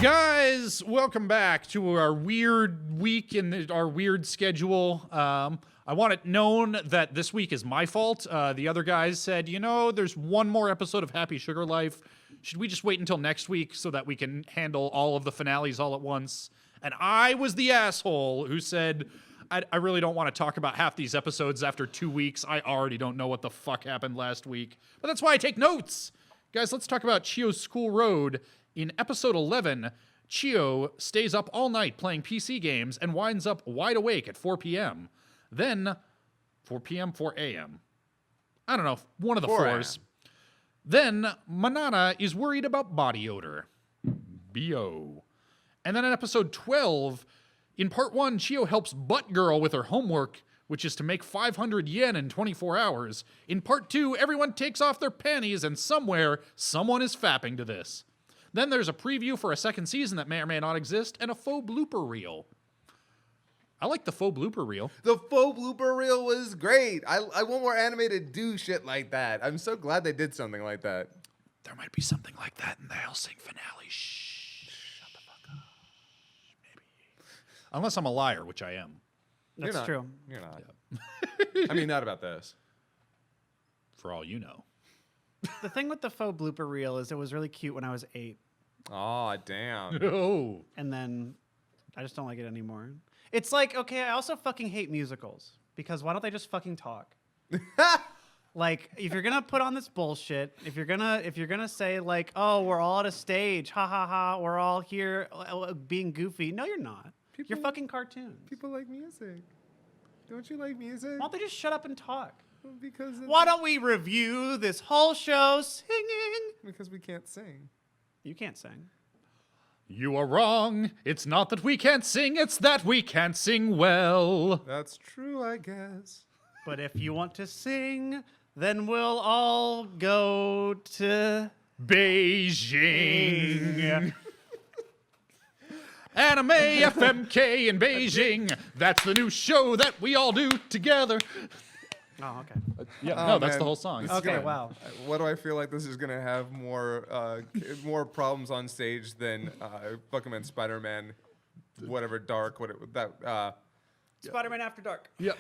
Guys, welcome back to our weird week in our weird schedule. I want it known that this week is my fault. The other guys said, you know, there's one more episode of Happy Sugar Life. Should we just wait until next week so that we can handle all of the finales all at once? And I was the asshole who said, I really don't want to talk about half these episodes after 2 weeks. I already don't know what the fuck happened last week. But that's why I take notes. Guys, let's talk about Chio's School Road. In episode 11, Chio stays up all night playing PC games and winds up wide awake at 4 p.m. Then, 4 p.m., 4 a.m. I don't know, one of the 4s. Then, Manana is worried about body odor. B.O. And then in episode 12, in part 1, Chio helps Butt Girl with her homework, which is to make 500 yen in 24 hours. In part 2, everyone takes off their panties and somewhere, someone is fapping to this. Then there's a preview for a second season that may or may not exist, and a faux blooper reel. I like the faux blooper reel. The faux blooper reel was great. I want more anime to do shit like that. I'm so glad they did something like that. There might be something like that in the Hellsing finale. Shh. Shut the fuck up. Maybe. Unless I'm a liar, which I am. That's true. You're not. Yeah. I mean, not about this. For all you know. The thing with the faux blooper reel is it was really cute when I was 8. Oh, damn. Oh. And then I just don't like it anymore. It's like, okay, I also fucking hate musicals. Because why don't they just fucking talk? Like, if you're gonna put on this bullshit, if you're gonna say like, oh, we're all at a stage, ha ha ha, we're all here being goofy. No, you're not. You're fucking cartoons. People like music. Don't you like music? Why don't they just shut up and talk? Because Why don't we review this whole show singing? Because we can't sing. You can't sing. You are wrong. It's not that we can't sing, it's that we can't sing well. That's true, I guess. But if you want to sing, then we'll all go to Beijing. Anime FMK in Beijing. That's the new show that we all do together. Oh, okay. Yeah, that's man. the whole song. Okay, wow. What do I feel like this is gonna have more problems on stage than fucking Spider-Man, whatever dark, Spider-Man After Dark. Yep.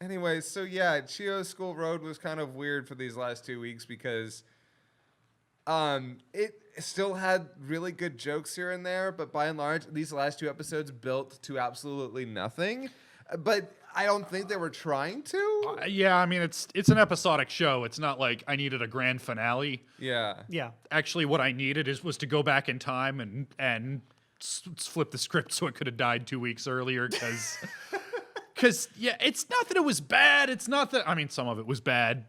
Anyway, so yeah, Chio's School Road was kind of weird for these last 2 weeks because it still had really good jokes here and there, but by and large, these last 2 episodes built to absolutely nothing. But I don't think they were trying to. Yeah, I mean, it's an episodic show. It's not like I needed a grand finale. Yeah. Yeah. Actually, what I needed was to go back in time and flip the script so it could have died 2 weeks earlier. Because yeah, it's not that it was bad. It's not that, I mean, some of it was bad.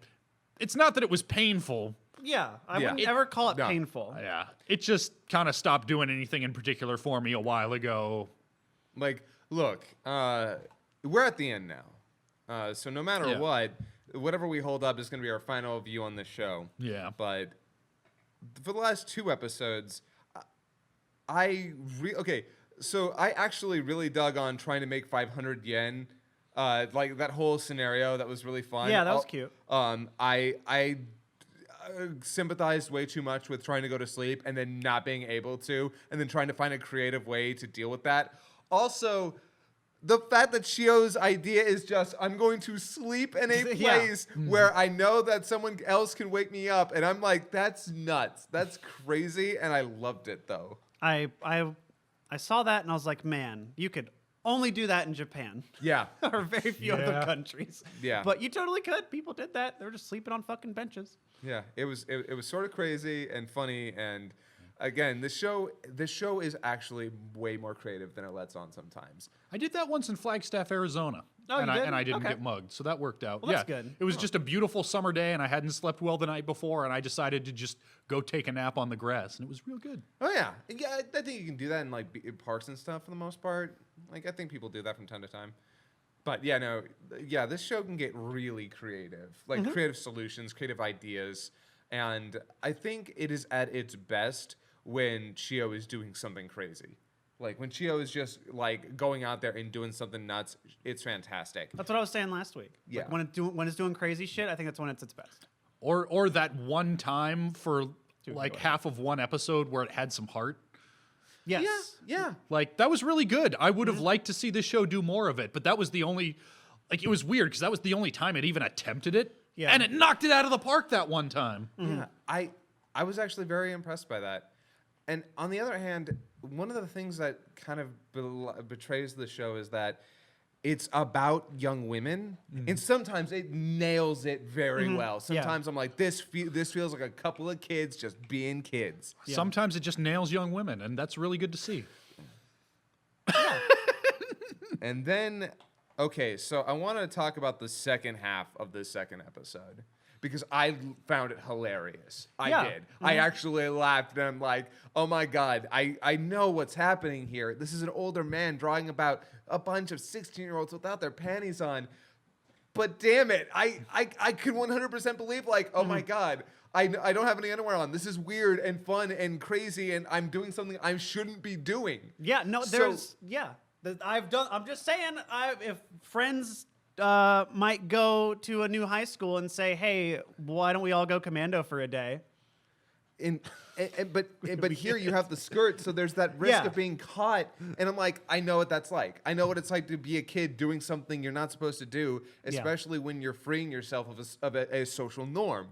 It's not that it was painful. Yeah, I Yeah. wouldn't ever call it No. painful. Yeah, it just kind of stopped doing anything in particular for me a while ago. Like, look, we're at the end now. So no matter what, whatever we hold up is going to be our final view on this show. Yeah. But for the last 2 episodes, okay, so I actually really dug on trying to make 500 yen. Like that whole scenario, that was really fun. Yeah, that was cute. I sympathized way too much with trying to go to sleep and then not being able to, and then trying to find a creative way to deal with that. Also, the fact that Chio's idea is just, I'm going to sleep in a place where I know that someone else can wake me up, and I'm like, that's nuts. That's crazy, and I loved it, though. I saw that and I was like, man, you could only do that in Japan. Yeah. Or very few other Yeah. countries. Yeah. But you totally could. People did that. They were just sleeping on fucking benches. Yeah, it was sort of crazy and funny, and again, this show is actually way more creative than it lets on sometimes. I did that once in Flagstaff, Arizona. Oh, and you did? I didn't Okay. get mugged, so that worked out. Well, that's yeah, good. It was just a beautiful summer day, and I hadn't slept well the night before, and I decided to just go take a nap on the grass, and it was real good. Oh yeah, I think you can do that in like parks and stuff for the most part. Like I think people do that from time to time. But yeah, this show can get really creative, like creative solutions, creative ideas, and I think it is at its best when Chio is doing something crazy. Like when Chio is just like going out there and doing something nuts, it's fantastic. That's what I was saying last week. Yeah. Like when it's doing crazy shit, I think that's when it's its best. Or that one time for Dude, like go ahead. half of one episode where it had some heart. Yes. Yeah. Like, that was really good. I would have liked to see this show do more of it, but that was the only, like, it was weird because that was the only time it even attempted it. Yeah. And it knocked it out of the park that one time. Yeah, I was actually very impressed by that. And on the other hand, one of the things that kind of betrays the show is that it's about young women, and sometimes it nails it very well. Sometimes I'm like, this feels like a couple of kids just being kids. Yeah. Sometimes it just nails young women, and that's really good to see. And then, okay, so I want to talk about the second half of the second episode because I found it hilarious. I did. I actually laughed, and I'm like, oh my God, I know what's happening here. This is an older man drawing about a bunch of 16-year-olds without their panties on. But damn it, I could 100% believe, like, oh my God, I don't have any underwear on. This is weird and fun and crazy, and I'm doing something I shouldn't be doing. Yeah, no, So- there's I'm just saying, if friends might go to a new high school and say, hey, why don't we all go commando for a day? But here you have the skirt, so there's that risk Yeah. of being caught. And I'm like, I know what that's like. I know what it's like to be a kid doing something you're not supposed to do, especially when you're freeing yourself of a social norm.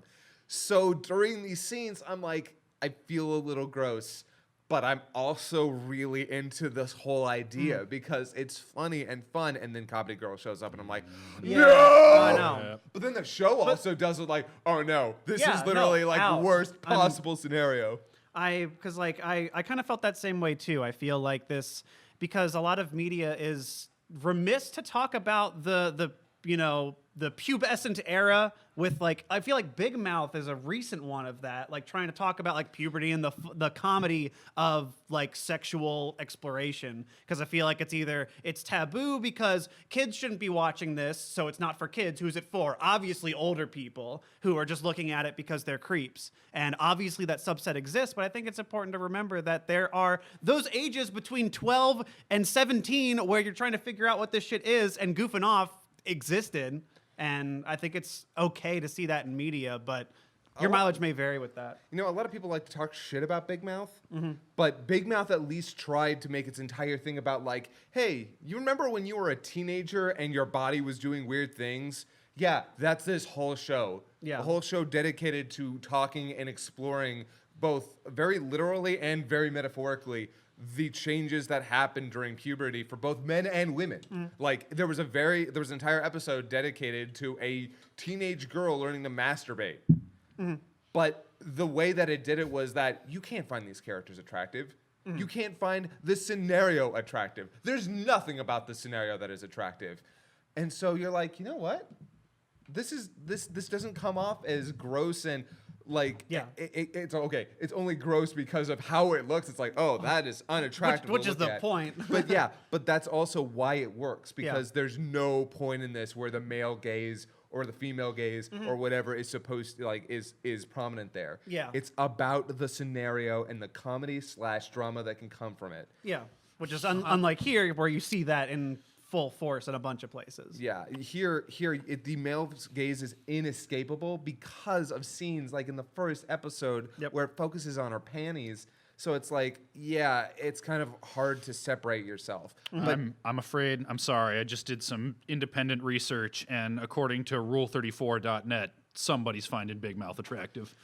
So during these scenes, I'm like, I feel a little gross, but I'm also really into this whole idea because it's funny and fun. And then Comedy Girl shows up, and I'm like, no! I know. Yeah. But then the show also does it like, oh no, this Yeah, is literally no, like out. worst possible scenario. Because I kind of felt that same way too. I feel like this because a lot of media is remiss to talk about the pubescent era with like I feel like Big Mouth is a recent one of that, like trying to talk about like puberty and the comedy of like sexual exploration, because I feel like it's taboo because kids shouldn't be watching this, so it's not for kids. Who's it for? Obviously older people who are just looking at it because they're creeps, and obviously that subset exists, but I think it's important to remember that there are those ages between 12 and 17 where you're trying to figure out what this shit is and goofing off existed, and I think it's okay to see that in media, but your mileage may vary with that. You know, a lot of people like to talk shit about Big Mouth, but Big Mouth at least tried to make its entire thing about like, hey, you remember when you were a teenager and your body was doing weird things? Yeah, that's this whole show. Yeah. The whole show dedicated to talking and exploring both very literally and very metaphorically the changes that happen during puberty for both men and women. Like there was an entire episode dedicated to a teenage girl learning to masturbate. But the way that it did it was that you can't find these characters attractive. You can't find the scenario attractive. There's nothing about the scenario that is attractive. And so you're like, you know what? This doesn't come off as gross and like it's okay. It's only gross because of how it looks. It's like, oh, that is unattractive. Which to is look the at. point. but that's also why it works, because there's no point in this where the male gaze or the female gaze or whatever is supposed to like is prominent there. Yeah. It's about the scenario and the comedy / drama that can come from it. Yeah, which is unlike here where you see that in full force in a bunch of places. Yeah, the male gaze is inescapable because of scenes like in the first episode where it focuses on her panties. So it's like, yeah, it's kind of hard to separate yourself. But I'm afraid, I'm sorry, I just did some independent research, and according to rule34.net, somebody's finding Big Mouth attractive.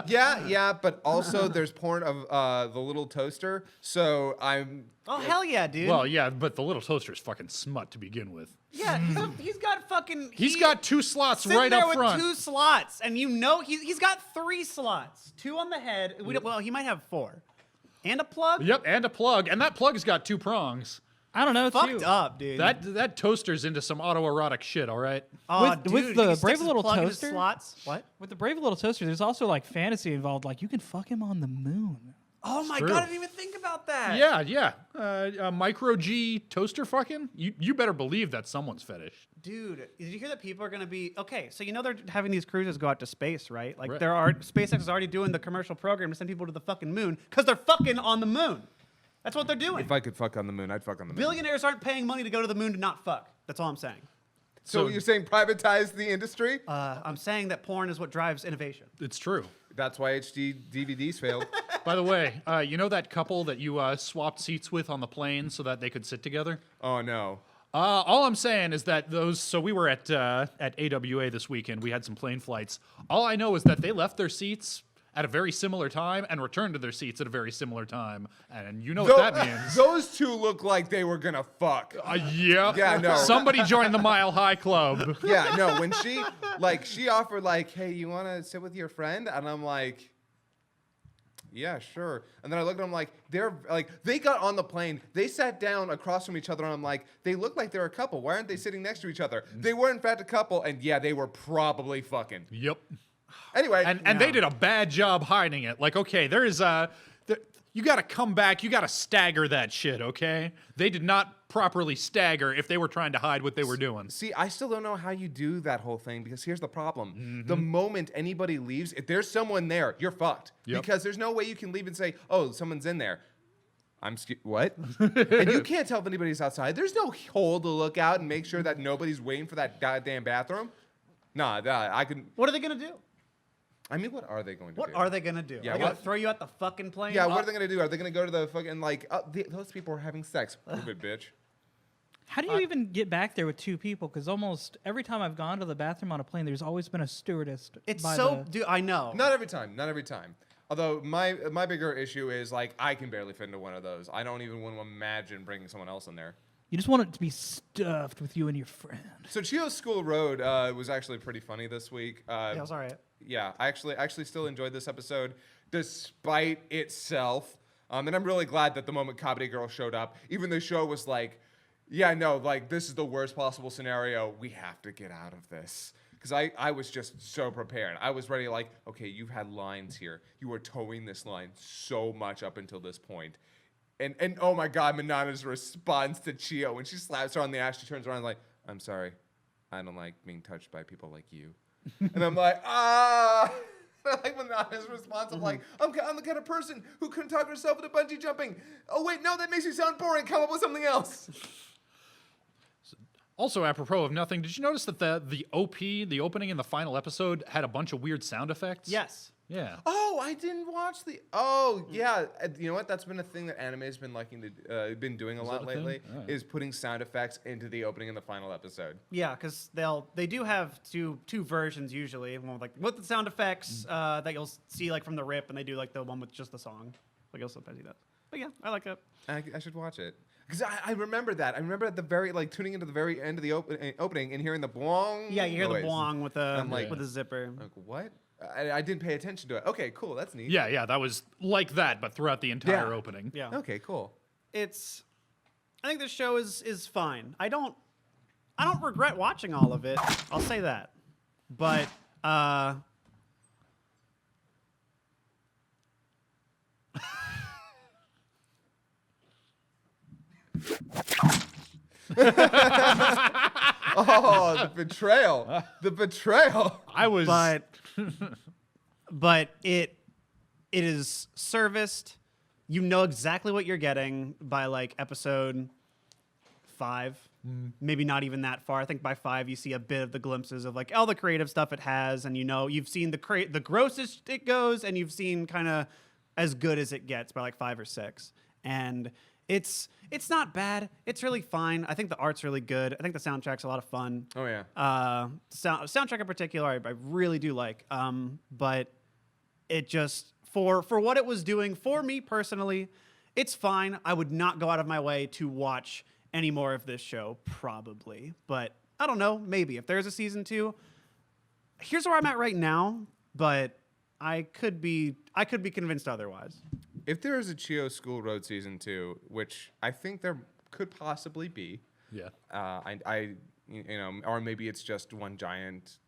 Yeah, but also there's porn of the little toaster. So I'm. Oh hell yeah, dude. Well, yeah, but the little toaster is fucking smut to begin with. Yeah, he's got fucking. He's got 2 slots sitting right there up with front. 2 slots, and you know he's got 3 slots, 2 on the head. Well, he might have 4, and a plug. Yep, and a plug, and that plug has got 2 prongs. I don't know. Fucked up, dude. That toaster's into some autoerotic shit, all right? Oh, With dude, the he sticks Brave his Little plug in his Toaster? slots. What? With the Brave Little Toaster, there's also like fantasy involved. Like you can fuck him on the moon. Oh my true. god, I didn't even think about that. Yeah. Micro G toaster fucking? You better believe that's someone's fetish. Dude, did you hear that people are going to be okay? So you know they're having these cruises go out to space, right? Like Right. SpaceX is already doing the commercial program to send people to the fucking moon because they're fucking on the moon. That's what they're doing. If I could fuck on the moon, I'd fuck on the moon. Billionaires aren't paying money to go to the moon to not fuck. That's all I'm saying. So you're saying privatize the industry? I'm saying that porn is what drives innovation. It's true. That's why HD DVDs failed. By the way, you know that couple that you swapped seats with on the plane so that they could sit together? Oh no. All I'm saying is that those. So we were at AWA this weekend. We had some plane flights. All I know is that they left their seats at a very similar time and returned to their seats at a very similar time. And you know what that means. Those two look like they were gonna fuck. Yeah. Yeah, no. Somebody joined the Mile High Club. Yeah, no. When she offered like, hey, you want to sit with your friend? And I'm like, yeah, sure. And then I look at them like they got on the plane. They sat down across from each other, and I'm like, they look like they're a couple. Why aren't they sitting next to each other? They were in fact a couple, and yeah, they were probably fucking. Yep. Anyway, And they did a bad job hiding it. Like, okay, you got to come back. You got to stagger that shit, okay? They did not properly stagger if they were trying to hide what they were doing. see, I still don't know how you do that whole thing because here's the problem: the moment anybody leaves, if there's someone there, you're fucked. Yep. Because there's no way you can leave and say, "Oh, someone's in there." What? And you can't tell if anybody's outside. There's no hole to look out and make sure that nobody's waiting for that goddamn bathroom. Nah, I can. What are they gonna do? I mean, what are they going to do? What are they gonna do? Yeah, Are they gonna what- throw you at the fucking plane? Yeah, what are they going to do? Are they going to go to the fucking, like, those people are having sex. Stupid bitch. How do you even get back there with two people? Because almost every time I've gone to the bathroom on a plane, there's always been a stewardess. It's by so. the- Dude, I know. Not every time. Not every time. Although my bigger issue is, like, I can barely fit into one of those. I don't even want to imagine bringing someone else in there. You just want it to be stuffed with you and your friend. So Chio's School Road was actually pretty funny this week. Yeah, it was all right. Yeah, I actually still enjoyed this episode despite itself. And I'm really glad that the moment Comedy Girl showed up, even the show was like, yeah, no, like, this is the worst possible scenario. We have to get out of this. Because I was just so prepared. I was ready, like, okay, you've had lines here. You were towing this line so much up until this point. And oh my God, Manana's response to Chio, when she slaps her on the ass, she turns around and like, I'm sorry. I don't like being touched by people like you. And I'm like, ah. I like Manana's response. I'm like, I'm the kind of person who couldn't talk herself into bungee jumping. Oh, wait, no, that makes you sound boring. Come up with something else. Also, apropos of nothing, did you notice that the OP, the opening in the final episode, had a bunch of weird sound effects? Yes. Yeah. Oh, I didn't watch the. Oh, yeah. You know what? That's been a thing that anime has been liking to, been doing a lot that a thing? lately. Oh. Is putting sound effects into the opening and the final episode. Yeah, because they do have two versions usually. One with the sound effects that you'll see like from the rip, and they do like the one with just the song. Like you'll sometimes see that. But yeah, I like it. I should watch it. Because I remember that. I remember at the very, like, tuning into the very end of the opening and hearing the blong. Yeah, you hear noise. the blong with the I'm like- with the zipper. I'm like, what? I didn't pay attention to it. Okay, cool. That's neat. Yeah, that was like that, but throughout the entire Yeah. opening. Yeah. Okay, cool. I think this show is fine. I don't regret watching all of it. I'll say that. But Oh, the betrayal. The betrayal. I was. but it is serviced. You know exactly what you're getting by like episode 5. Maybe not even that far. I think by 5 you see a bit of the glimpses of like all the creative stuff it has, and you know you've seen the grossest it goes, and you've seen kind of as good as it gets by like 5 or 6. And it's not bad. It's really fine. I think the art's really good. I think the soundtrack's a lot of fun. Oh, yeah. Soundtrack in particular, I really do like. But it just for what it was doing for me personally, it's fine. I would not go out of my way to watch any more of this show, probably. But I don't know. Maybe if there's a season 2. Here's where I'm at right now, but I could be convinced otherwise. If there is a Chio School Road season 2, which I think there could possibly be, Yeah. you know, or maybe it's just one giant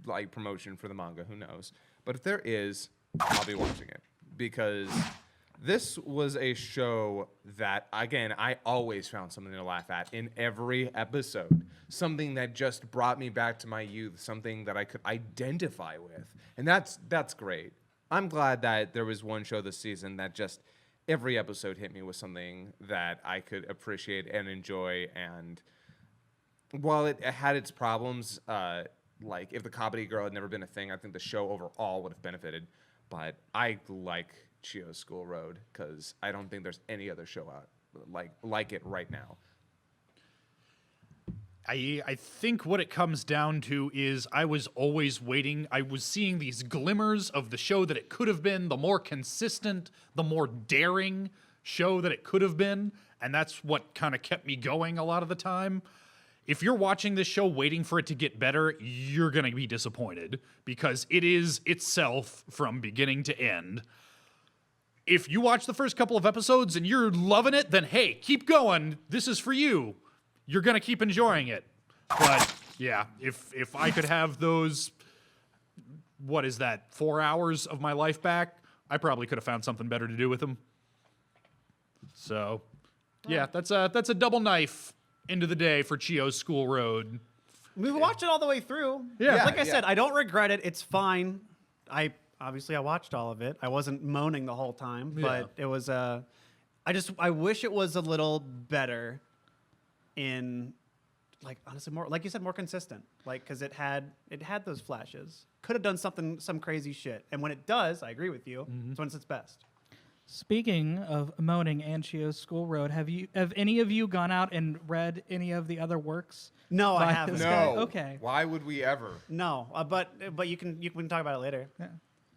like promotion for the manga. Who knows? But if there is, I'll be watching it because this was a show that, again, I always found something to laugh at in every episode. Something that just brought me back to my youth. Something that I could identify with, and that's great. I'm glad that there was one show this season that just every episode hit me with something that I could appreciate and enjoy, and while it had its problems, like if the comedy girl had never been a thing, I think the show overall would have benefited. But I like Chio's School Road because I don't think there's any other show out like it right now. I think what it comes down to is I was always waiting. I was seeing these glimmers of the show that it could have been, the more consistent, the more daring show that it could have been. And that's what kind of kept me going a lot of the time. If you're watching this show waiting for it to get better, you're going to be disappointed because it is itself from beginning to end. If you watch the first couple of episodes and you're loving it, then hey, keep going. This is for you. You're going to keep enjoying it. But yeah, if I could have those, what is that, 4 hours of my life back, I probably could have found something better to do with them. So yeah, that's a double knife into the day for Chio's School Road. We watched it all the way through. Yeah. Like I said, I don't regret it. It's fine. I watched all of it. I wasn't moaning the whole time, but it was I wish it was a little better in, like, honestly, more, like you said, more consistent. Like, because it had those flashes. Could have done some crazy shit. And when it does, I agree with you. It's when it's its best. Speaking of moaning and Chio's School Road, have any of you gone out and read any of the other works? No, I by haven't. this No. guy? Okay. Why would we ever? No, but you can talk about it later. Yeah.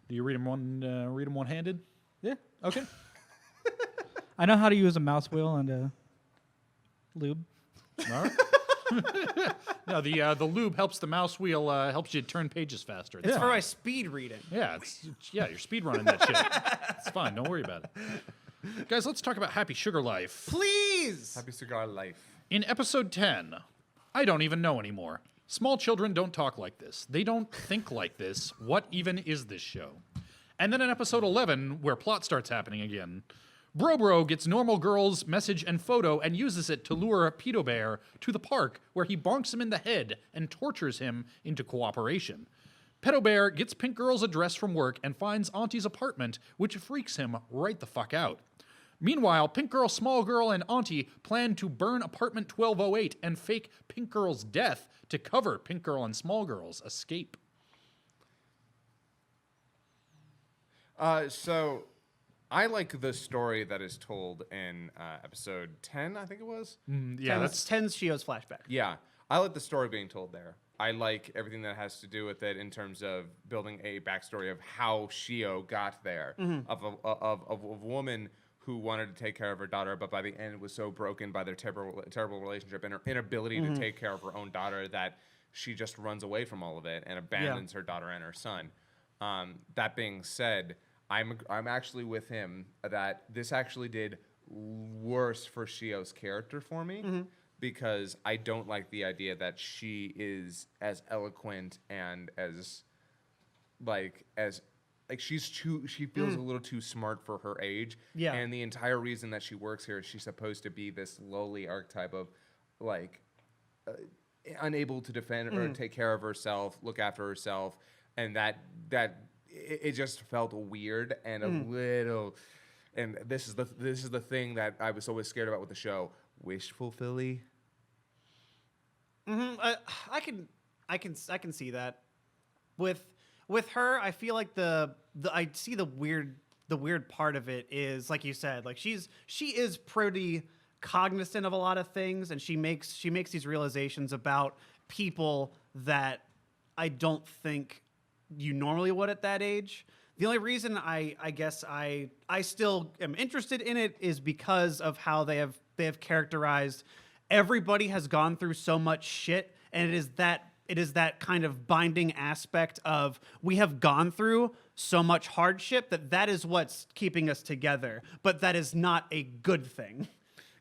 Do you read them one-handed? Yeah. Okay. I know how to use a mouse wheel and a lube. All right. No, the lube helps the mouse wheel helps you turn pages faster. It's for my speed reading. Yeah, you're speed running that shit. It's fine. Don't worry about it. Guys, let's talk about Happy Sugar Life. Please. Happy Cigar Life. In episode 10, I don't even know anymore. Small children don't talk like this. They don't think like this. What even is this show? And then in episode 11, where plot starts happening again, Bro gets normal girl's message and photo and uses it to lure Pedo Bear to the park where he bonks him in the head and tortures him into cooperation. Pedo Bear gets Pink Girl's address from work and finds Auntie's apartment, which freaks him right the fuck out. Meanwhile, Pink Girl, Small Girl, and Auntie plan to burn apartment 1208 and fake Pink Girl's death to cover Pink Girl and Small Girl's escape. So I like the story that is told in episode 10, I think it was. Yeah, that's 10's Chio's flashback. Yeah, I like the story being told there. I like everything that has to do with it in terms of building a backstory of how Chio got there, of a woman who wanted to take care of her daughter, but by the end was so broken by their terrible relationship and her inability to take care of her own daughter that she just runs away from all of it and abandons her daughter and her son. That being said, I'm actually with him that this actually did worse for Chio's character for me because I don't like the idea that she is as eloquent and as she feels a little too smart for her age. Yeah. And the entire reason that she works here is she's supposed to be this lowly archetype of unable to defend or take care of herself, look after herself, and that it just felt weird and a little. And this is the thing that I was always scared about with the show: wish fulfilling. I can see that. With her, I feel like I see the weird part of it is, like you said, like she is pretty cognizant of a lot of things, and she makes these realizations about people that I don't think you normally would at that age. The only reason I guess I still am interested in it is because of how they have characterized everybody has gone through so much shit, and it is that kind of binding aspect of we have gone through so much hardship that is what's keeping us together, but that is not a good thing.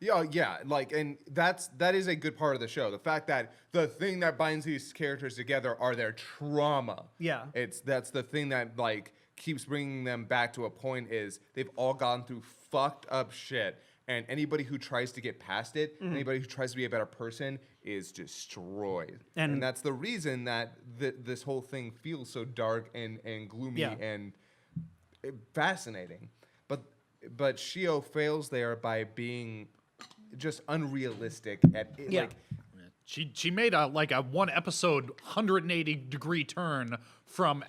Yeah, and that is a good part of the show. The fact that the thing that binds these characters together are their trauma. Yeah. That's the thing that keeps bringing them back to a point is they've all gone through fucked up shit, and anybody who tries to get past it, anybody who tries to be a better person is destroyed. And that's the reason that this whole thing feels so dark and gloomy and fascinating. But Chio fails there by being just unrealistic at it. She made a one episode 180-degree turn from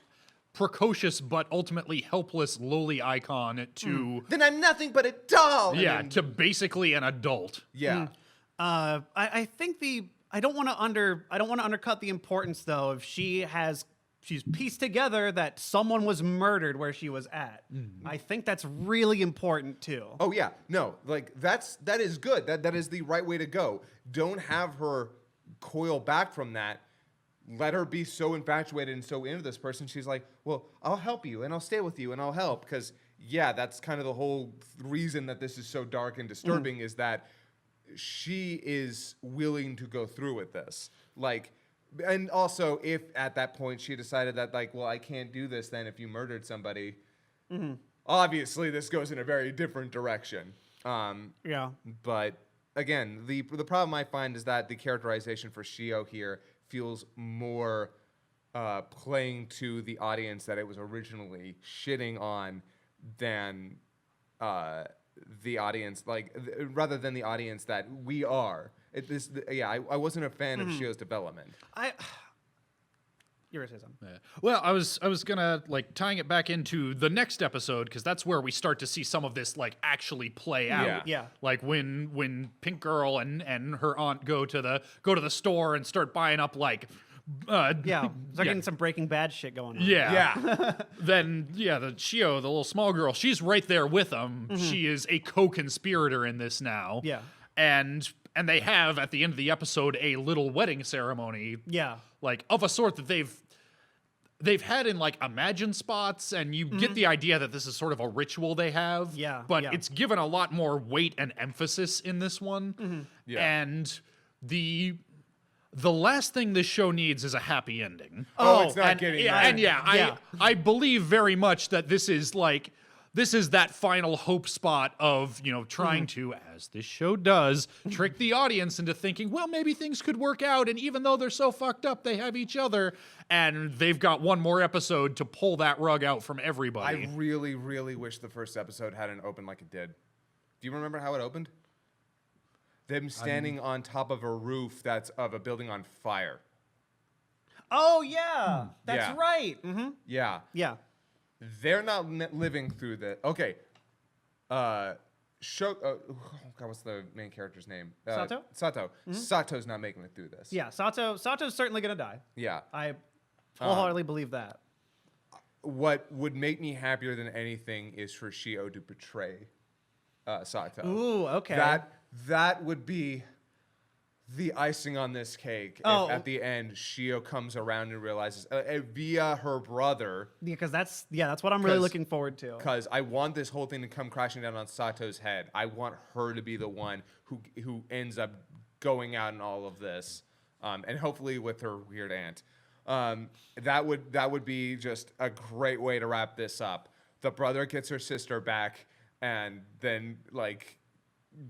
precocious but ultimately helpless lowly icon to Then I'm nothing but a doll. And yeah, then- to basically an adult. yeah. I think I don't want to undercut the importance though of she's pieced together that someone was murdered where she was at. I think that's really important too. Oh yeah, no, like that is good. That is the right way to go. Don't have her coil back from that. Let her be so infatuated and so into this person. She's like, well, I'll help you and I'll stay with you and I'll help because yeah, that's kind of the whole reason that this is so dark and disturbing is that she is willing to go through with this. Like, and also if at that point she decided that like, well, I can't do this then if you murdered somebody. Obviously, this goes in a very different direction. Yeah. But again, the problem I find is that the characterization for Chio here feels more playing to the audience that it was originally shitting on than the audience, rather than the audience that we are. I wasn't a fan of Chio's development. You were gonna say something. Yeah. Well, I was gonna tying it back into the next episode because that's where we start to see some of this actually play out. Yeah. Like when Pink Girl and her aunt go to the store and start buying up Start getting some Breaking Bad shit going on. Yeah. Then the Chio, the little small girl, she's right there with them. She is a co-conspirator in this now. Yeah. And they have at the end of the episode a little wedding ceremony. Yeah. Of a sort that they've had in Imagine spots, and you get the idea that this is sort of a ritual they have. Yeah, But yeah. it's given a lot more weight and emphasis in this one. Yeah. And the last thing this show needs is a happy ending. Oh, it's not and, getting yeah, that. and yeah, I believe very much that this is that final hope spot of, trying to, as this show does, trick the audience into thinking, well, maybe things could work out. And even though they're so fucked up, they have each other. And they've got one more episode to pull that rug out from everybody. I really, really wish the first episode hadn't opened like it did. Do you remember how it opened? Them standing on top of a roof that's of a building on fire. Oh yeah, that's Yeah. right. Yeah. Yeah. They're not living through the. Okay. Oh God, what's the main character's name? Sato? Sato. Sato's not making it through this. Yeah. Sato's certainly gonna die. Yeah. I wholeheartedly believe that. What would make me happier than anything is for Chio to betray Sato. Ooh, okay. That would be the icing on this cake. Oh. If at the end Chio comes around and realizes via her brother. Because that's what I'm really 'Cause- looking forward to. Because I want this whole thing to come crashing down on Sato's head. I want her to be the one who ends up going out in all of this, and hopefully with her weird aunt. That would be just a great way to wrap this up. The brother gets her sister back, and then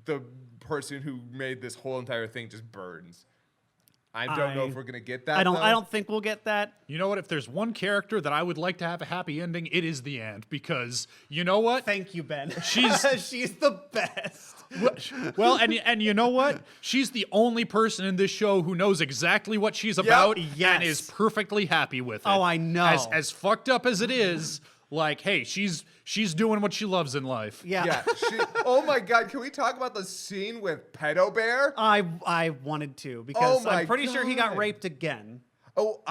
the person who made this whole entire thing just burns. I don't know if we're gonna get that. I though. don't think we'll get that. You know what? If there's one character that I would like to have a happy ending, it is the aunt. Because you know what? Thank you, Ben. She's- she's the best. Well, and you know what? She's the only person in this show who knows exactly what she's about Yes. and is perfectly happy with it. Oh, I know. As fucked up as it is, hey, she's doing what she loves in life. Yeah. Yeah. Oh my God! Can we talk about the scene with Pedo Bear? I wanted to because Oh my I'm pretty sure he got God. raped again. Oh,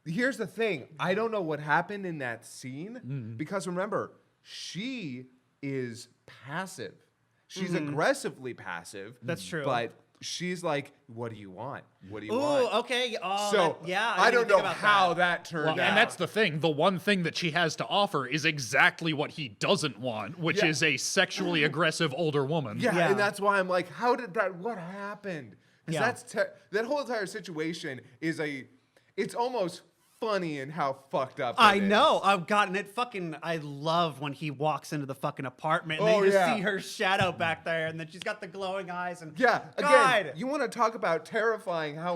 Here's the thing. I don't know what happened in that scene because remember, she is passive. She's aggressively passive. That's true. But she's like, "What do you want? What do you Ooh, want?" okay. Oh, So I didn't don't know think about how that turned Well, out. and that's the thing. The one thing that she has to offer is exactly what he doesn't want, which Yeah. is a sexually aggressive older woman. Yeah, Yeah. and that's why I'm like, how did that? What happened? Because Yeah. that whole entire situation is it's almost funny in how fucked up. I it is. know. I've gotten it. I love when he walks into the fucking apartment and Oh, they just yeah. see her shadow back there, and then she's got the glowing eyes. And Yeah, God. again, you want to talk about terrifying? How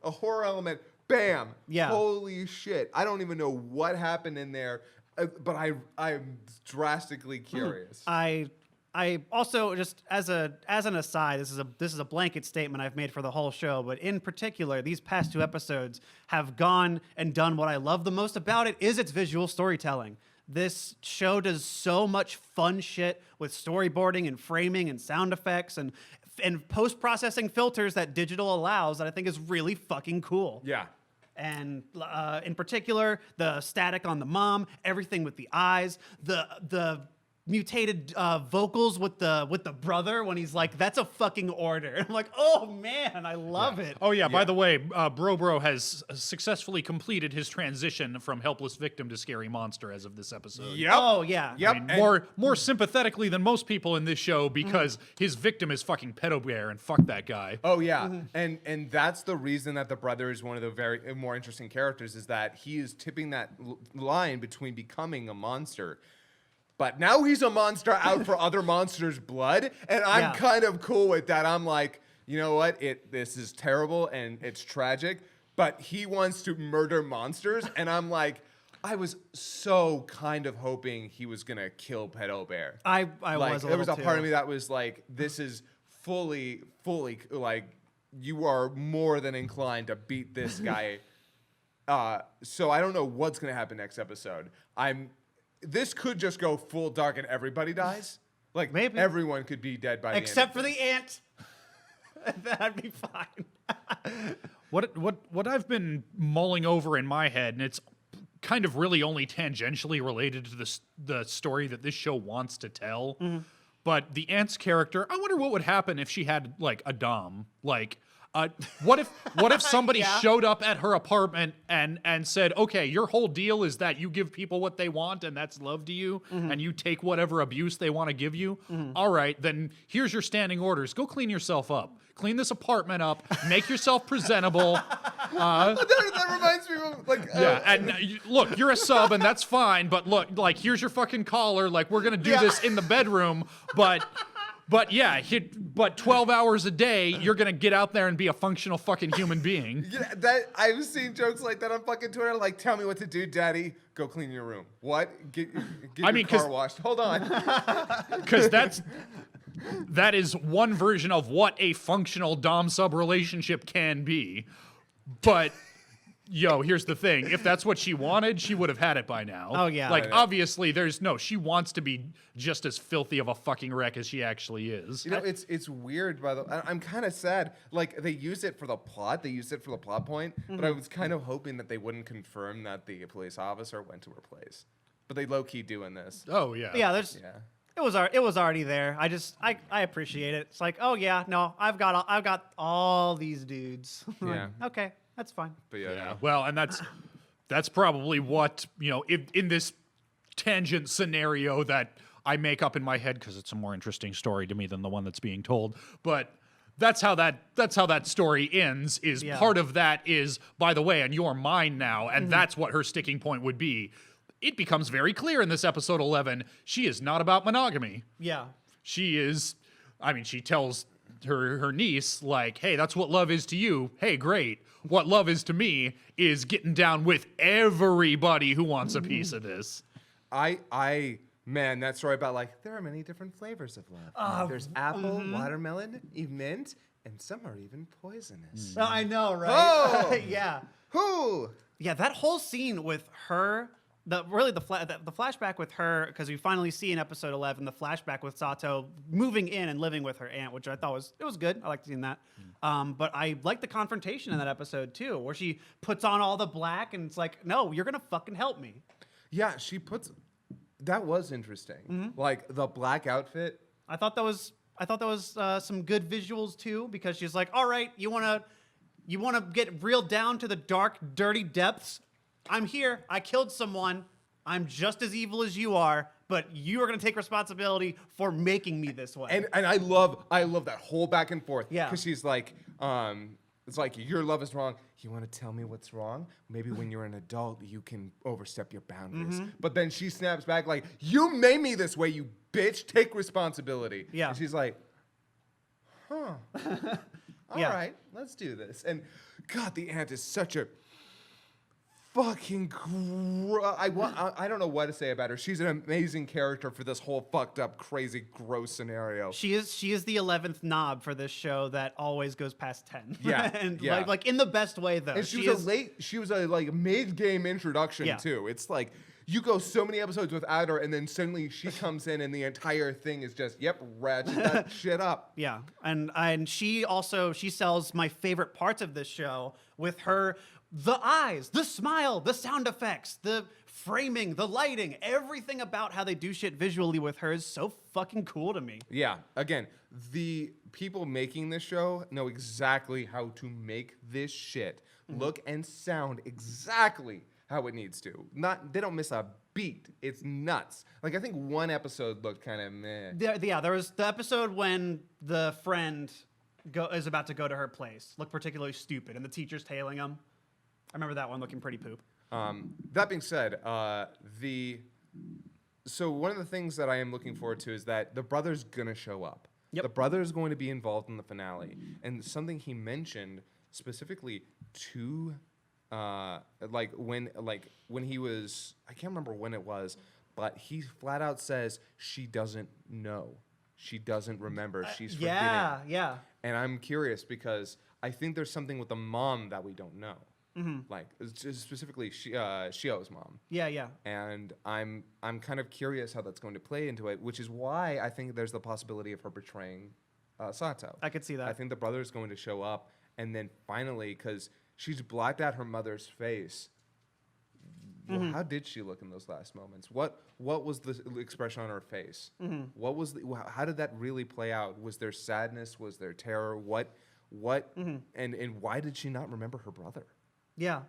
a horror element? Bam! Yeah. Holy shit! I don't even know what happened in there, but I'm drastically curious. I I also just as an aside, this is a blanket statement I've made for the whole show, but in particular, these past 2 episodes have gone and done what I love the most about it is its visual storytelling. This show does so much fun shit with storyboarding and framing and sound effects and post-processing filters that digital allows that I think is really fucking cool. Yeah. And in particular, the static on the mom, everything with the eyes, the mutated vocals with the brother when he's like, "That's a fucking order." And I'm like, "Oh man, I love it." Oh yeah, by the way, Bro has successfully completed his transition from helpless victim to scary monster as of this episode. Yep. Oh yeah. Yep. I mean, more sympathetically than most people in this show because his victim is fucking Pedo Bear and fuck that guy. Oh yeah, and that's the reason that the brother is one of the very more interesting characters is that he is tipping that line between becoming a monster, but now he's a monster out for other monsters' blood, and I'm kind of cool with that. I'm like, you know what? This is terrible and it's tragic, but he wants to murder monsters, and I'm like, I was so kind of hoping he was gonna kill Pedo Bear. I like, was a there was a little part too. of me that was like, this is fully like, you are more than inclined to beat this guy. So I don't know what's gonna happen next episode. This could just go full dark and everybody dies. Like Maybe. everyone could be dead by the Except for end. the ant. That'd be fine. What I've been mulling over in my head, and it's kind of really only tangentially related to the story that this show wants to tell. But the aunt's character, I wonder what would happen if she had like a dom. Like, what if somebody showed up at her apartment and said, okay, your whole deal is that you give people what they want and that's love to you, and you take whatever abuse they want to give you. All right, then here's your standing orders. Go clean yourself up. Clean this apartment up. Make yourself presentable. that reminds me of like Yeah, and look, you're a sub, and that's fine. But look, like, here's your fucking collar. Like, we're gonna do this in the bedroom, but yeah, but 12 hours a day, you're gonna get out there and be a functional fucking human being. Yeah, that I've seen jokes like that on fucking Twitter. Like, tell me what to do, Daddy. Go clean your room. What? Get your car washed. Hold on. Because that is one version of what a functional dom sub relationship can be. But yo, here's the thing. If that's what she wanted, she would have had it by now. Oh, yeah. Like, obviously, she wants to be just as filthy of a fucking wreck as she actually is. You know, it's weird. I'm kind of sad. Like, they use it for the plot. They use it for the plot point. But I was kind of hoping that they wouldn't confirm that the police officer went to her place. But they low key doing this. Oh yeah. Yeah, Yeah. it was already there. I appreciate it. It's like, oh yeah, no, I've got all these dudes. Like, Yeah. okay, that's fine. But yeah. Yeah. Well, and that's probably what, in this tangent scenario that I make up in my head because it's a more interesting story to me than the one that's being told. But that's how that story ends. Part of that is, by the way, and you're mine now, and that's what her sticking point would be. It becomes very clear in this episode 11, she is not about monogamy. Yeah. She is, she tells her niece, like, hey, that's what love is to you. Hey, great. What love is to me is getting down with everybody who wants a piece of this. Man, that story about, like, there are many different flavors of love. There's apple, watermelon, even mint, and some are even poisonous. I know, right? Oh! Yeah. Who? Yeah, that whole scene with her, the flashback with her, because we finally see in episode 11 the flashback with Sato moving in and living with her aunt, which I thought was good. I liked seeing that. But I liked the confrontation in that episode too, where she puts on all the black and it's like, no, you're gonna fucking help me. Yeah, that was interesting. Like, the black outfit. I thought that was some good visuals too, because she's like, all right, you wanna get real down to the dark, dirty depths? I'm here. I killed someone. I'm just as evil as you are, but you are going to take responsibility for making me this way. And I love that whole back and forth. Yeah. Because she's like, it's like, your love is wrong. You want to tell me what's wrong? Maybe when you're an adult, you can overstep your boundaries. But then she snaps back like, you made me this way, you bitch. Take responsibility. Yeah. And she's like, huh. All Yeah. right, let's do this. And God, the aunt is such a fucking I don't know what to say about her. She's an amazing character for this whole fucked up, crazy, gross scenario. She is the 11th knob for this show that always goes past 10. Yeah, and yeah. like in the best way though. And she was a like mid-game introduction Yeah. too. It's like you go so many episodes without her, and then suddenly she comes in, and the entire thing is just ratchet that shit up. Yeah, and she sells my favorite parts of this show with the eyes, the smile, the sound effects, the framing, the lighting, everything about how they do shit visually with her is so fucking cool to me. Yeah, again, the people making this show know exactly how to make this shit look and sound exactly how it needs to. They don't miss a beat. It's nuts. Like I think one episode looked kind of meh. There was the episode when the friend is about to go to her place, look particularly stupid, and the teacher's tailing him. I remember that one looking pretty poop. That being said, so one of the things that I am looking forward to is that the brother's gonna show up. Yep. The brother's going to be involved in the finale, and something he mentioned specifically to, when he was, I can't remember when it was, but he flat out says she doesn't know, she doesn't remember, she's forgetting. Yeah. And I'm curious because I think there's something with the mom that we don't know. Like specifically Chio's mom. Yeah. And I'm kind of curious how that's going to play into it, which is why I think there's the possibility of her betraying Sato. I could see that. I think the brother is going to show up, and then finally, because she's blacked out her mother's face. Well, how did she look in those last moments? What was the expression on her face? What was how did that really play out? Was there sadness? Was there terror? And why did she not remember her brother? Yeah.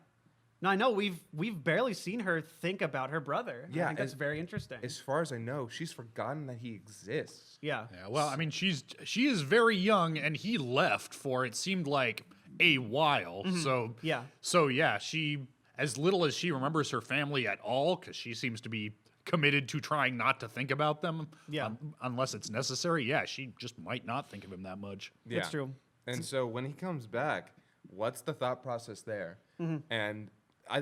No, I know we've barely seen her think about her brother. Yeah, I think that's very interesting. As far as I know, she's forgotten that he exists. Yeah. Yeah, well, I mean, she is very young, and he left for it seemed like a while. So yeah, she as little as she remembers her family at all, because she seems to be committed to trying not to think about them. Yeah. Unless it's necessary. Yeah, she just might not think of him that much. Yeah. It's true. And so when he comes back, what's the thought process there? And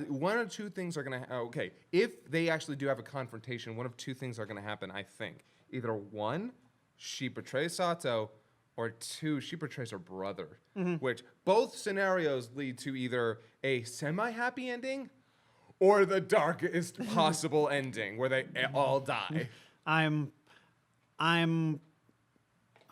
one or two things are going to okay, if they actually do have a confrontation, one of two things are going to happen, I think. Either one, she betrays Sato, or two, she betrays her brother, which both scenarios lead to either a semi-happy ending or the darkest possible ending where they all die. I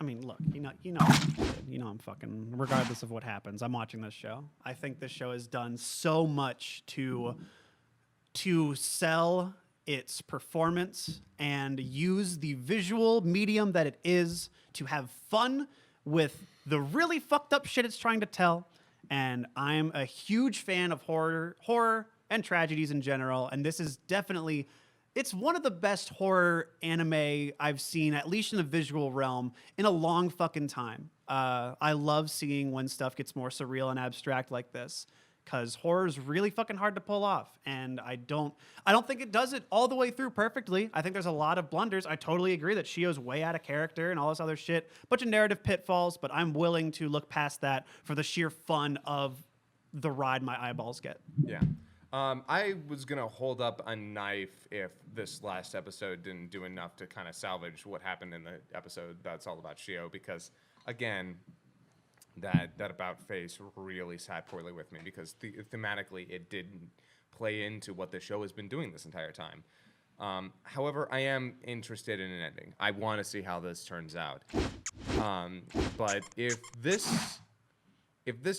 mean, look, I'm fucking, regardless of what happens, I'm watching this show. I think this show has done so much to sell its performance and use the visual medium that it is to have fun with the really fucked up shit it's trying to tell. And I'm a huge fan of horror and tragedies in general. And this is definitely, it's one of the best horror anime I've seen, at least in the visual realm, in a long fucking time. I love seeing when stuff gets more surreal and abstract like this, because horror is really fucking hard to pull off, and I don't think it does it all the way through perfectly. I think there's a lot of blunders. I totally agree that Chio's way out of character and all this other shit, bunch of narrative pitfalls, but I'm willing to look past that for the sheer fun of the ride my eyeballs get. Yeah. I was going to hold up a knife if this last episode didn't do enough to kind of salvage what happened in the episode that's all about Chio, because, again, that about face really sat poorly with me, because thematically it didn't play into what the show has been doing this entire time. However, I am interested in an ending. I want to see how this turns out. But if this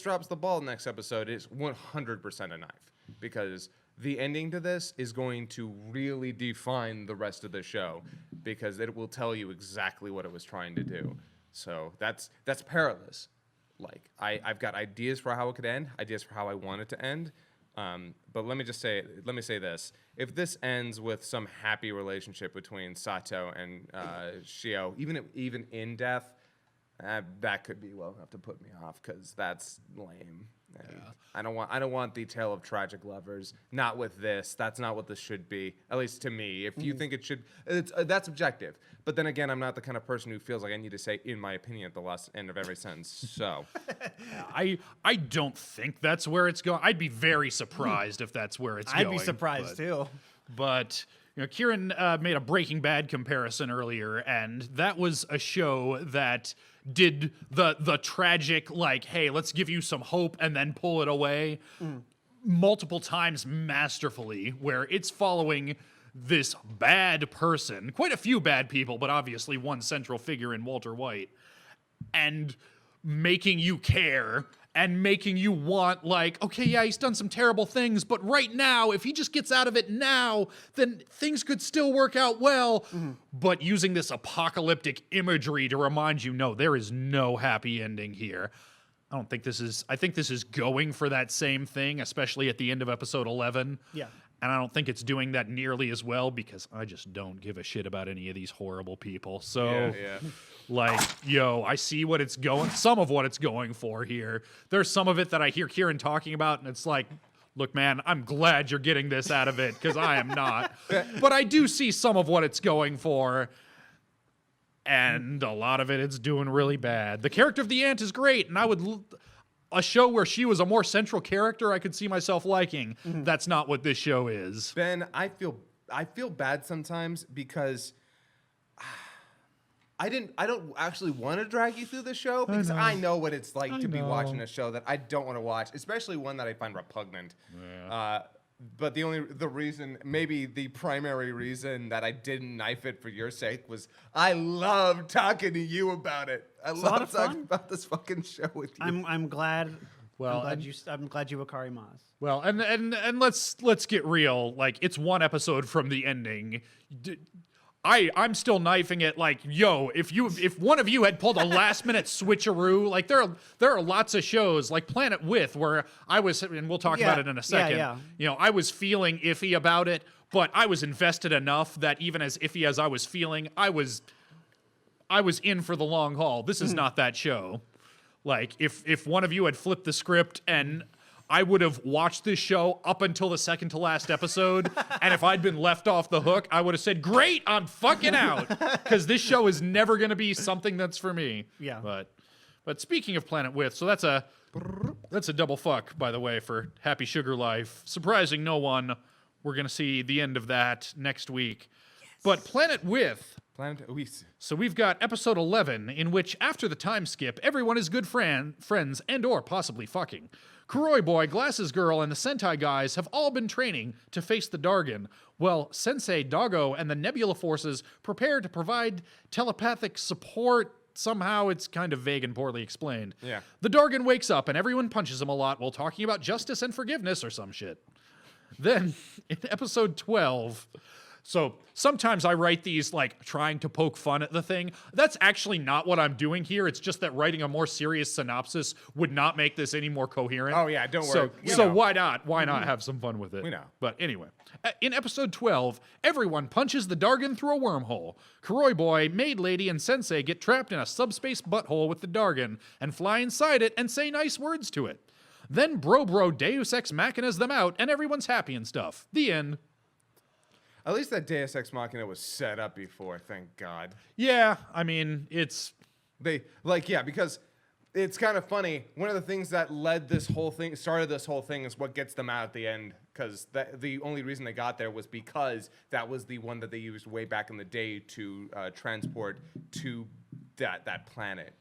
drops the ball next episode, it's 100% a knife, because the ending to this is going to really define the rest of the show, because it will tell you exactly what it was trying to do. So that's perilous. Like, I've got ideas for how it could end, ideas for how I want it to end. But let me say this: if this ends with some happy relationship between Sato and Chio, even in death, that could be well enough to put me off, because that's lame. And I don't want the tale of tragic lovers. Not with this. That's not what this should be. At least to me. If you think it should, that's objective. But then again, I'm not the kind of person who feels like I need to say "in my opinion" at the last end of every sentence. So, I don't think that's where it's going. I'd be very surprised if that's where it's going. I'd be surprised too. But Kieran made a Breaking Bad comparison earlier, and that was a show that did the tragic, like, hey, let's give you some hope and then pull it away multiple times masterfully, where it's following this bad person, quite a few bad people, but obviously one central figure in Walter White, and making you care and making you want, like, okay, yeah, he's done some terrible things, but right now, if he just gets out of it now, then things could still work out well. But using this apocalyptic imagery to remind you, no, there is no happy ending here. I think this is going for that same thing, especially at the end of episode 11. Yeah. And I don't think it's doing that nearly as well because I just don't give a shit about any of these horrible people. So, like, I see what it's going, some of what it's going for here. There's some of it that I hear Kieran talking about, and it's like, look, man, I'm glad you're getting this out of it because I am not. But I do see some of what it's going for. And a lot of it's doing really bad. The character of the ant is great, and I would... a show where she was a more central character I could see myself liking. That's not what this show is. Ben, I feel bad sometimes because I don't actually want to drag you through the show because I know what it's like to be watching a show that I don't want to watch, especially one that I find repugnant. But the reason, maybe the primary reason that I didn't knife it for your sake was I love talking to you about it. I love talking about this fucking show with you. I'm glad. Well, I'm glad you Akari Mas. Well, and let's get real. Like, it's one episode from the ending. I'm still knifing it. Like, if one of you had pulled a last minute switcheroo, like there are lots of shows like Planet With where I was, and we'll talk about it in a second. I was feeling iffy about it, but I was invested enough that even as iffy as I was feeling, I was in for the long haul. This is not that show. Like, if one of you had flipped the script and I would have watched this show up until the second to last episode, and if I'd been left off the hook, I would have said, great, I'm fucking out, because this show is never going to be something that's for me. Yeah. But speaking of Planet With, so that's a double fuck, by the way, for Happy Sugar Life. Surprising no one, we're going to see the end of that next week. Yes. But Planet With... So we've got episode 11, in which, after the time skip, everyone is good friends and or possibly fucking. Kuroi Boy, Glasses Girl, and the Sentai guys have all been training to face the Dargon, while Sensei, Doggo, and the Nebula Forces prepare to provide telepathic support. Somehow it's kind of vague and poorly explained. Yeah. The Dargon wakes up and everyone punches him a lot while talking about justice and forgiveness or some shit. Then, in episode 12... So sometimes I write these like trying to poke fun at the thing. That's actually not what I'm doing here. It's just that writing a more serious synopsis would not make this any more coherent. Oh yeah, don't worry. So why not? Why not have some fun with it? We know. But anyway, in episode 12, everyone punches the Dargon through a wormhole. Kuroi Boy, Maid Lady, and Sensei get trapped in a subspace butthole with the Dargon and fly inside it and say nice words to it. Then Bro Deus Ex Machinas them out and everyone's happy and stuff. The end. At least that Deus Ex Machina was set up before, thank God. Yeah, I mean, because it's kind of funny. One of the things that started this whole thing is what gets them out at the end. Because the only reason they got there was because that was the one that they used way back in the day to transport to that planet.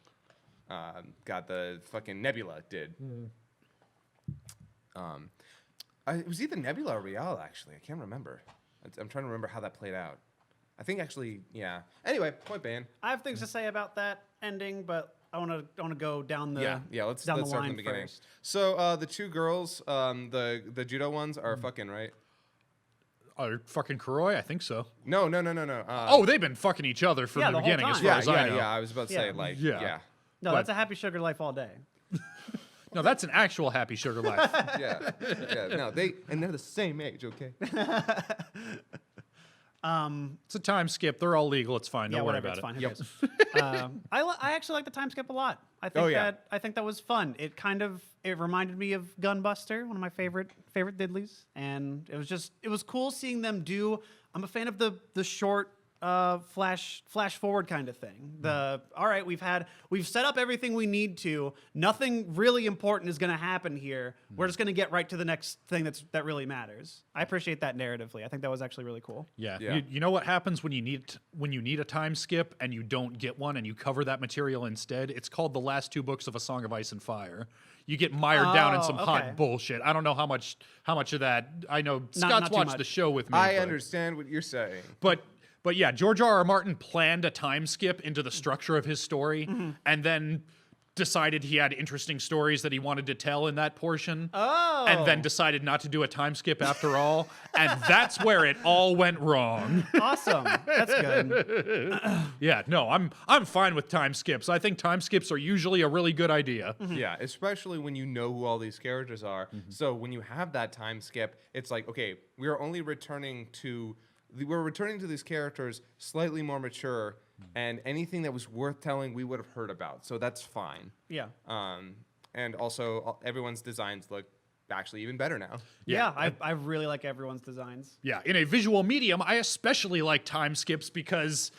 The fucking Nebula did. It was either Nebula or Real, actually. I can't remember. I'm trying to remember how that played out. I think actually, yeah. Anyway, point being. I have things to say about that ending, but I want to go down the Let's down start the line from the beginning. first. So the two girls, the judo ones are fucking, right? Are fucking Kuroi? I think so. No. They've been fucking each other from the the whole beginning, time. as far as I know. I was about to say, Yeah. No, that's a happy sugar life all day. No, that's an actual Happy Sugar Life. yeah. No, they're the same age, okay? It's a time skip. They're all legal. It's fine. Yeah, Don't worry whatever. about It's it. fine. Who cares? I actually like the time skip a lot. I think I think that was fun. It reminded me of Gunbuster, one of my favorite diddlies, and it was cool seeing them do. I'm a fan of the short flash forward kind of thing. All right, we've set up everything we need to. Nothing really important is going to happen here. We're just going to get right to the next thing that really matters. I appreciate that narratively. I think that was actually really cool. Yeah. Yeah. You know what happens when you need a time skip and you don't get one and you cover that material instead? It's called the last 2 books of A Song of Ice and Fire. You get mired down in some okay. hot bullshit. I don't know how much of that. I know Scott's too watched much. the show with me. I but- understand what you're saying. But yeah, George R.R. Martin planned a time skip into the structure of his story and then decided he had interesting stories that he wanted to tell in that portion. Oh. And then decided not to do a time skip after all. And that's where it all went wrong. Awesome. That's good. Yeah, no, I'm fine with time skips. I think time skips are usually a really good idea. Yeah, especially when you know who all these characters are. So when you have that time skip, it's like, okay, we're returning to these characters slightly more mature, and anything that was worth telling we would have heard about. So that's fine. Yeah. And also everyone's designs look actually even better now. Yeah, I really like everyone's designs. Yeah, in a visual medium, I especially like time skips because,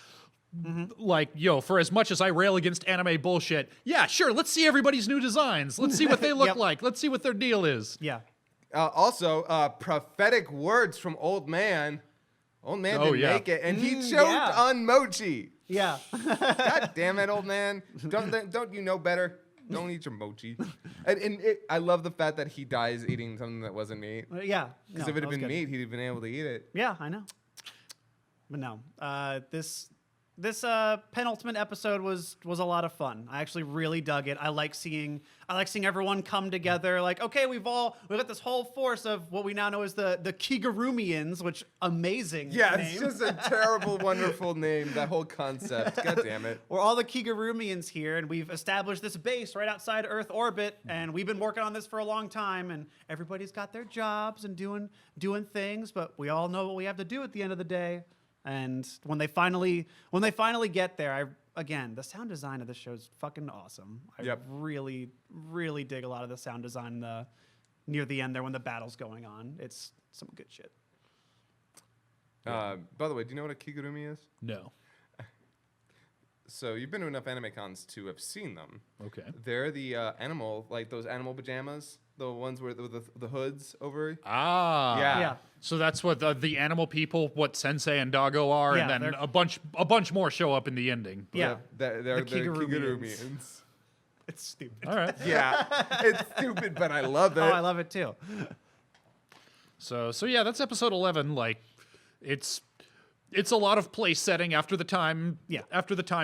for as much as I rail against anime bullshit, yeah, sure, let's see everybody's new designs. Let's see what they look Yep. like. Let's see what their deal is. Yeah. Also, prophetic words from Old Man. Old Man Oh, didn't yeah. make it, and he choked yeah. on mochi. Yeah. God damn it, old man! Don't you know better? Don't eat your mochi. I love the fact that he dies eating something that wasn't meat. Yeah. Because No, if it that had was been good. meat, he'd have been able to eat it. Yeah, I know. But no, this penultimate episode was a lot of fun. I actually really dug it. I like seeing everyone come together. Like, okay, we got this whole force of what we now know as the Kigurumians, which amazing Yeah, name. it's just a terrible, wonderful name. That whole concept. God damn it. We're all the Kigurumians here, and we've established this base right outside Earth orbit, and we've been working on this for a long time, and everybody's got their jobs and doing things, but we all know what we have to do at the end of the day. And when they finally get there, the sound design of this show is fucking awesome. I Yep. really, really dig a lot of the sound design near the end there when the battle's going on. It's some good shit. By the way, do you know what a kigurumi is? No. So you've been to enough anime cons to have seen them. Okay. They're the animal, like those animal pajamas, the ones with the hoods over. Ah. Yeah. So that's what the animal people, what Sensei and Doggo are, Yeah, and then they're- a bunch more show up in the ending. Yeah. They're The Kigurumians. kigurumians. It's stupid. All right. Yeah, it's stupid, but I love it. Oh, I love it too. So yeah, that's episode 11. Like, it's a lot of place setting after the time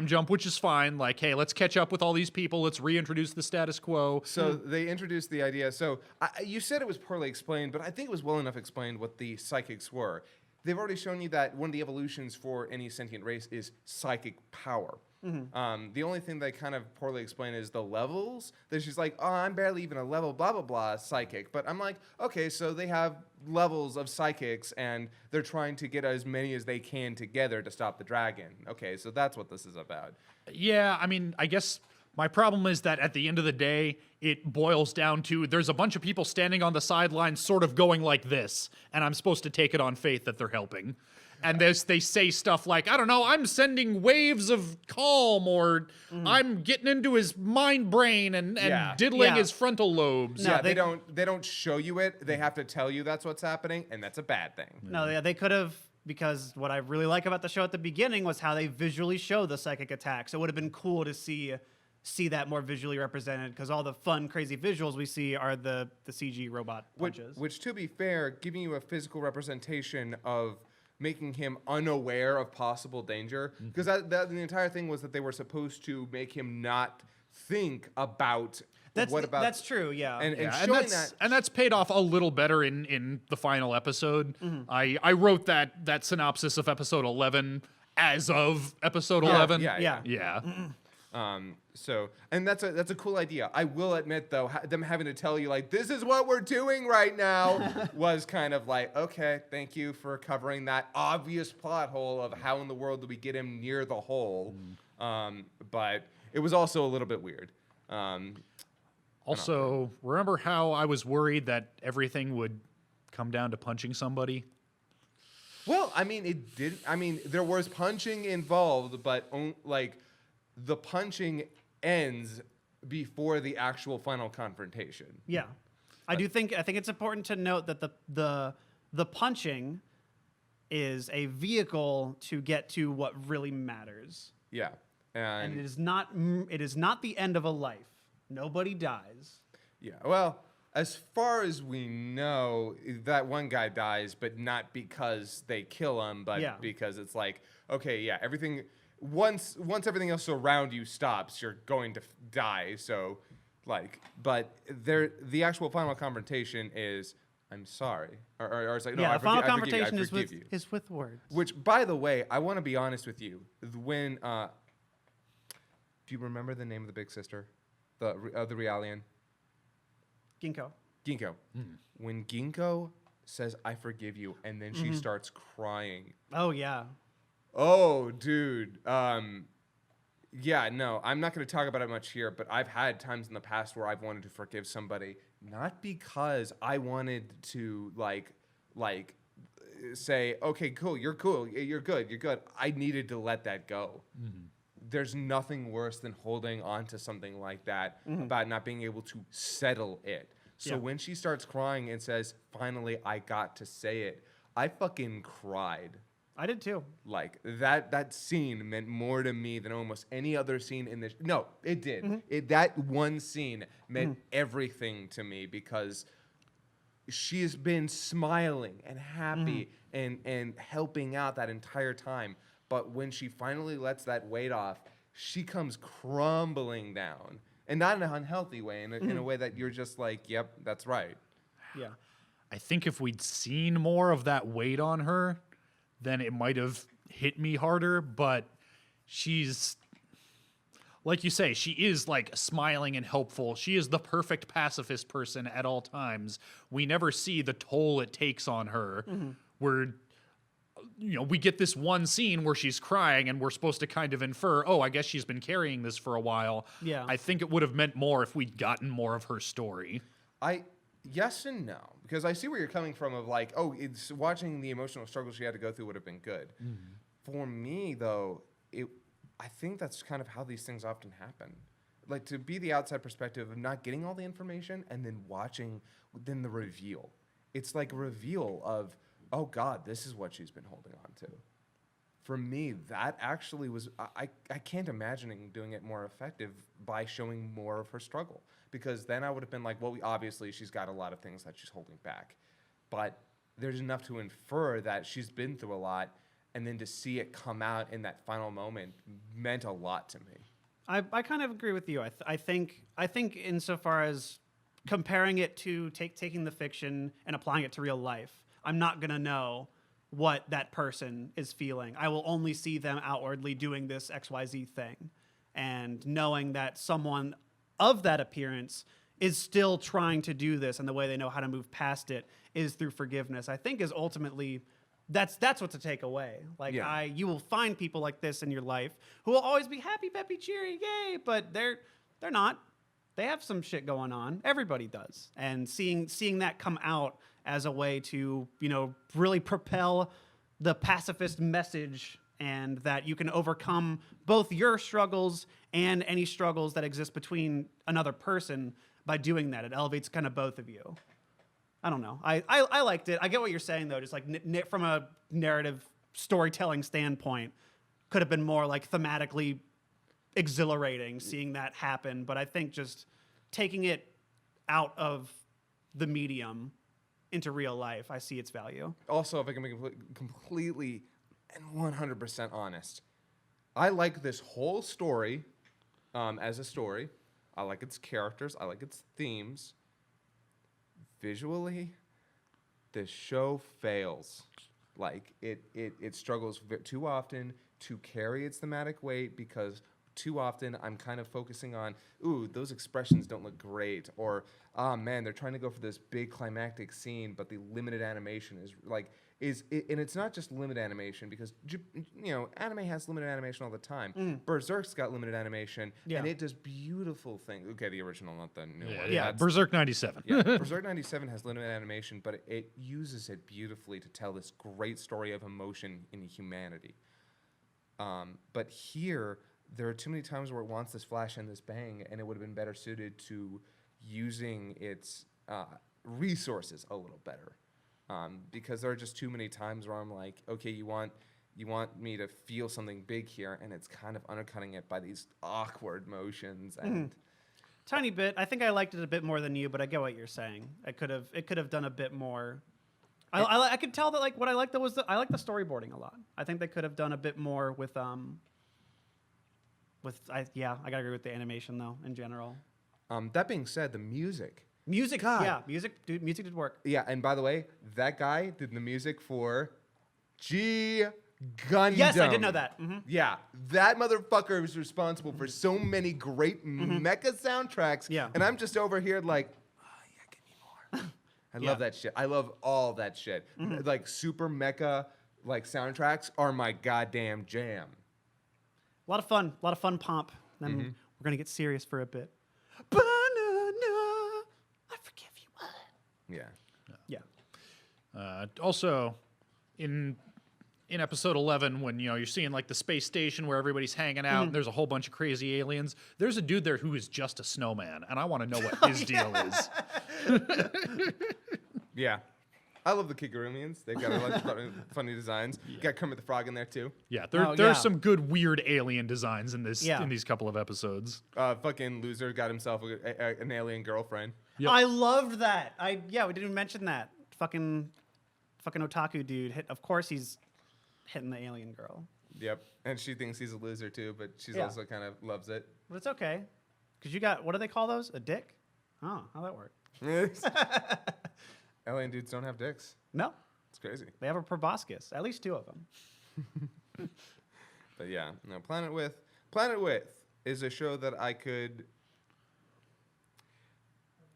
jump, which is fine. Like, hey, let's catch up with all these people. Let's reintroduce the status quo. So they introduced the idea. So you said it was poorly explained, but I think it was well enough explained what the psychics were. They've already shown you that one of the evolutions for any sentient race is psychic power. The only thing they kind of poorly explain is the levels. That she's like, oh, I'm barely even a level, blah, blah, blah, psychic. But I'm like, okay, so they have levels of psychics, and they're trying to get as many as they can together to stop the dragon. Okay, so that's what this is about. Yeah, I mean, I guess my problem is that at the end of the day, it boils down to there's a bunch of people standing on the sidelines sort of going like this, and I'm supposed to take it on faith that they're helping. And they say stuff like, I don't know, I'm sending waves of calm, or I'm getting into his mind brain and Yeah. diddling Yeah. his frontal lobes. No, Yeah, they- they don't show you it. They have to tell you that's what's happening, and that's a bad thing. No, yeah, they could have, because what I really like about the show at the beginning was how they visually show the psychic attacks. It would have been cool to see that more visually represented, because all the fun, crazy visuals we see are the CG robot punches. Which, to be fair, giving you a physical representation of making him unaware of possible danger, because the entire thing was that they were supposed to make him not think about That's true, yeah. and Yeah, showing that. and that's paid off a little better in the final episode. I wrote that synopsis of episode 11 as of episode 11. yeah. yeah. And that's a cool idea. I will admit though, them having to tell you like this is what we're doing right now was kind of like, okay, thank you for covering that obvious plot hole of how in the world do we get him near the hole. But it was also a little bit weird. Also, remember how I was worried that everything would come down to punching somebody? Well, I mean, it didn't. I mean, there was punching involved, but like the punching ends before the actual final confrontation. Yeah, I think it's important to note that the punching is a vehicle to get to what really matters. Yeah, And it is not the end of a life. Nobody dies. yeah. Well, as far as we know, that one guy dies, but not because they kill him, but because it's like, okay, yeah, everything. Once everything else around you stops, you're going to die. So, like, but the actual final confrontation is, I'm sorry, or it's like, no, Yeah, the final I forgive confrontation you, I is forgive you. with words. Which, by the way, I want to be honest with you. When do you remember the name of the big sister, the Realian? Ginkgo. Ginkgo. When Ginkgo says "I forgive you," and then she starts crying. Oh yeah. Oh, dude. Yeah, no, I'm not going to talk about it much here, but I've had times in the past where I've wanted to forgive somebody, not because I wanted to like say, okay, cool, you're good. I needed to let that go. There's nothing worse than holding on to something like that about not being able to settle it. So when she starts crying and says, finally, I got to say it, I fucking cried. I did too. Like that scene meant more to me than almost any other scene in this. No, it did. That one scene meant everything to me because she's been smiling and happy and helping out that entire time. But when she finally lets that weight off, she comes crumbling down, and not in an unhealthy way, in a way that you're just like, yep, that's right. Yeah. I think if we'd seen more of that weight on her, then it might have hit me harder. But she's, like you say, she is like smiling and helpful. She is the perfect pacifist person at all times. We never see the toll it takes on her. Where, we get this one scene where she's crying and we're supposed to kind of infer, oh, I guess she's been carrying this for a while. Yeah. I think it would have meant more if we'd gotten more of her story. Yes and no, because I see where you're coming from of like, oh, it's watching the emotional struggle she had to go through would have been good. For me, though, I think that's kind of how these things often happen. Like, to be the outside perspective of not getting all the information and then watching then the reveal. It's like a reveal of, oh God, this is what she's been holding on to. For me, that actually was, I can't imagine doing it more effective by showing more of her struggle. Because then I would have been like, well, obviously she's got a lot of things that she's holding back. But there's enough to infer that she's been through a lot, and then to see it come out in that final moment meant a lot to me. I kind of agree with you. I think insofar as comparing it to taking the fiction and applying it to real life, I'm not going to know what that person is feeling. I will only see them outwardly doing this XYZ thing. And knowing that someone of that appearance is still trying to do this, and the way they know how to move past it is through forgiveness, I think is ultimately that's what to take away. Like, you will find people like this in your life who will always be happy, peppy, cheery, yay, but they're not. They have some shit going on. Everybody does. And seeing that come out as a way to, really propel the pacifist message, and that you can overcome both your struggles and any struggles that exist between another person by doing that. It elevates kind of both of you. I don't know. I liked it. I get what you're saying, though. Just like from a narrative storytelling standpoint, could have been more like thematically exhilarating seeing that happen. But I think just taking it out of the medium into real life, I see its value. Also, if I can be completely and 100% honest, I like this whole story as a story. I like its characters. I like its themes. Visually, the show fails. Like, it struggles too often to carry its thematic weight because too often I'm kind of focusing on, ooh, those expressions don't look great, or, oh man, they're trying to go for this big climactic scene, but the limited animation is like, and it's not just limited animation, because anime has limited animation all the time. Berserk's got limited animation, and it does beautiful things. Okay, the original, not the new one. Yeah, Berserk 97. Yeah, Berserk 97 has limited animation, but it uses it beautifully to tell this great story of emotion in humanity. But here, there are too many times where it wants this flash and this bang, and it would have been better suited to using its resources a little better. Because there are just too many times where I'm like, okay, you want me to feel something big here, and it's kind of undercutting it by these awkward motions and. Tiny bit. I think I liked it a bit more than you, but I get what you're saying. It could have done a bit more. I could tell that like what I liked was I like the storyboarding a lot. I think they could have done a bit more with I gotta agree with the animation though in general. That being said, the music. Music, God. yeah, music did work. Yeah, and by the way, that guy did the music for G Gundam. Yes, I did know that. Mm-hmm. Yeah, that motherfucker was responsible for so many great mecha soundtracks. Yeah. And I'm just over here like, oh yeah, give me more. I love that shit. I love all that shit. Like super mecha like soundtracks are my goddamn jam. A lot of fun pomp. Then we're gonna get serious for a bit. I forgive you. Yeah. Yeah. Also, in episode 11, when you're seeing like the space station where everybody's hanging out, and there's a whole bunch of crazy aliens. There's a dude there who is just a snowman, and I want to know what his deal is. Yeah. I love the Kigurumians. They've got a lot of funny designs. You got Kermit the Frog in there too. Yeah, there's some good weird alien designs in this Yeah. in these couple of episodes. Fucking loser got himself an alien girlfriend. Yep. I loved that. We didn't even mention that. Fucking otaku dude. Of course he's hitting the alien girl. Yep. And she thinks he's a loser too, but she's Yeah. also kind of loves it. But it's okay. Because you got, what do they call those? A dick? Oh, how'd that work? Alien dudes don't have dicks. No. It's crazy. They have a proboscis. At least 2 of them. But yeah, no, Planet With is a show that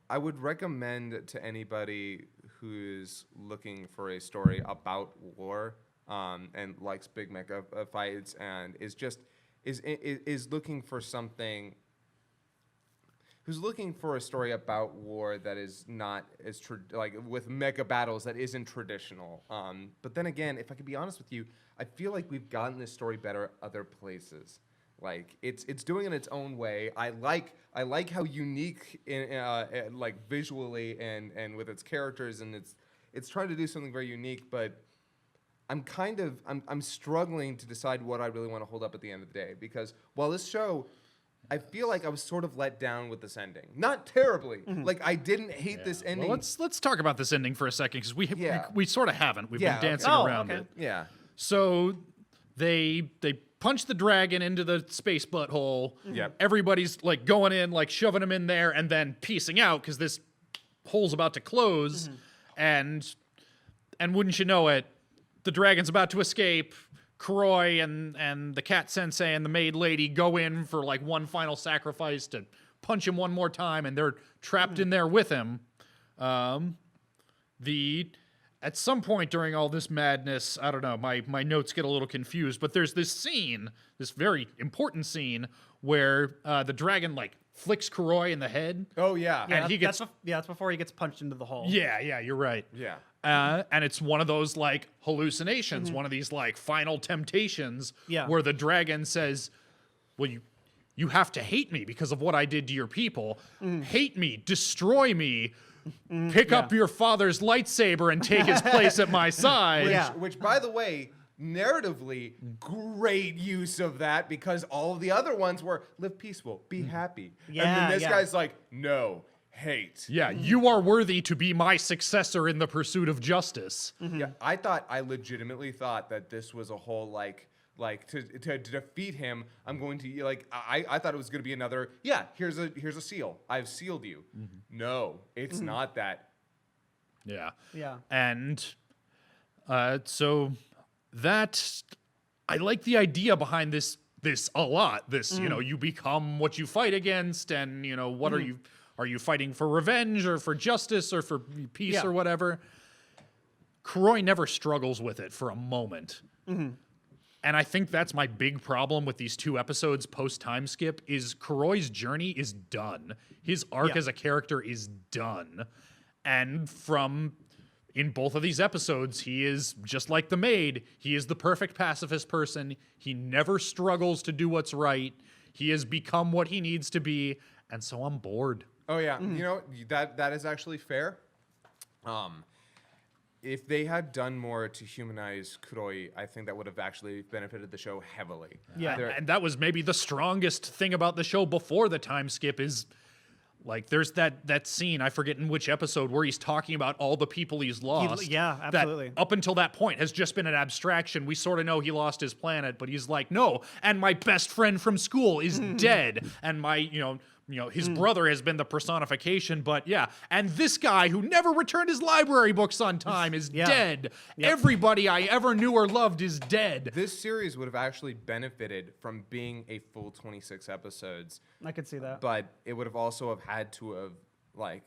I would recommend to anybody who's looking for a story about war, and likes big mecha fights, and is looking for something. Who's looking for a story about war that is not as with mecha battles that isn't traditional. But then again, if I could be honest with you, I feel like we've gotten this story better other places. Like it's doing it in its own way. I like how unique like visually and with its characters, and it's trying to do something very unique. But I'm struggling to decide what I really want to hold up at the end of the day, because while this show, I feel like I was sort of let down with this ending. Not terribly. Like I didn't hate this ending. Well, let's talk about this ending for a second, because we sort of haven't. We've been dancing okay. around Okay. it. Yeah. So they punch the dragon into the space butthole. Yep. Everybody's like going in, like shoving him in there, and then piecing out because this hole's about to close. And wouldn't you know it, the dragon's about to escape. Kuroi and the cat sensei and the maid lady go in for like one final sacrifice to punch him one more time, and they're trapped in there with him. At some point during all this madness, I don't know, my notes get a little confused, but there's this scene, this very important scene, where the dragon like flicks Kuroi in the head. Oh yeah. And he gets that's before he gets punched into the hole. Yeah, you're right. Yeah. And it's one of those like hallucinations, one of these like final temptations, where the dragon says, well, you have to hate me because of what I did to your people. Hate me, destroy me, pick up your father's lightsaber and take his place at my side. Which, by the way, narratively, great use of that, because all of the other ones were live peaceful, be happy. And then this guy's like, no, hate. Yeah, you are worthy to be my successor in the pursuit of justice. Yeah, I legitimately thought that this was a whole like to defeat him, I'm going to I thought it was going to be another, here's a seal. I've sealed you. No, it's not that. Yeah. Yeah. And so that I like the idea behind this this a lot. This, you know, you become what you fight against, and you know, what are you fighting for revenge or for justice or for peace or whatever? Kuroi never struggles with it for a moment. And I think that's my big problem with these 2 episodes post time skip is Kuroi's journey is done. His arc as a character is done. And in both of these episodes, he is just like the maid. He is the perfect pacifist person. He never struggles to do what's right. He has become what he needs to be. And so I'm bored. Oh yeah, you know, that is actually fair. If they had done more to humanize Kuroi, I think that would have actually benefited the show heavily. Yeah. And that was maybe the strongest thing about the show before the time skip is, like, there's that scene, I forget in which episode, where he's talking about all the people he's lost. Yeah, absolutely. That up until that point has just been an abstraction. We sort of know he lost his planet, but he's like, no, and my best friend from school is dead. And my, you know, his brother has been the personification, but yeah. And this guy who never returned his library books on time is dead. Everybody I ever knew or loved is dead. This series would have actually benefited from being a full 26 episodes. I could see that. But it would have also have had to have, like,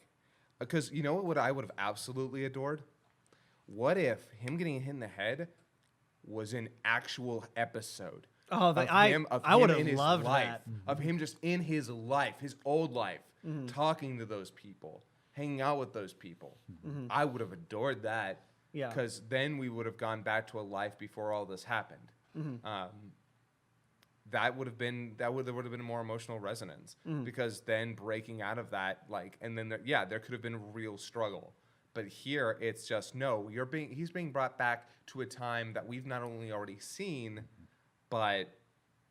because you know what I would have absolutely adored? What if him getting hit in the head was an actual episode? Oh, I would have loved that. Of him just in his life, his old life, talking to those people, hanging out with those people. I would have adored that. Yeah. Because then we would have gone back to a life before all this happened. That would have been there would have been a more emotional resonance because then breaking out of that, like, and then there could have been a real struggle. But here it's just no, he's being brought back to a time that we've not only already seen, but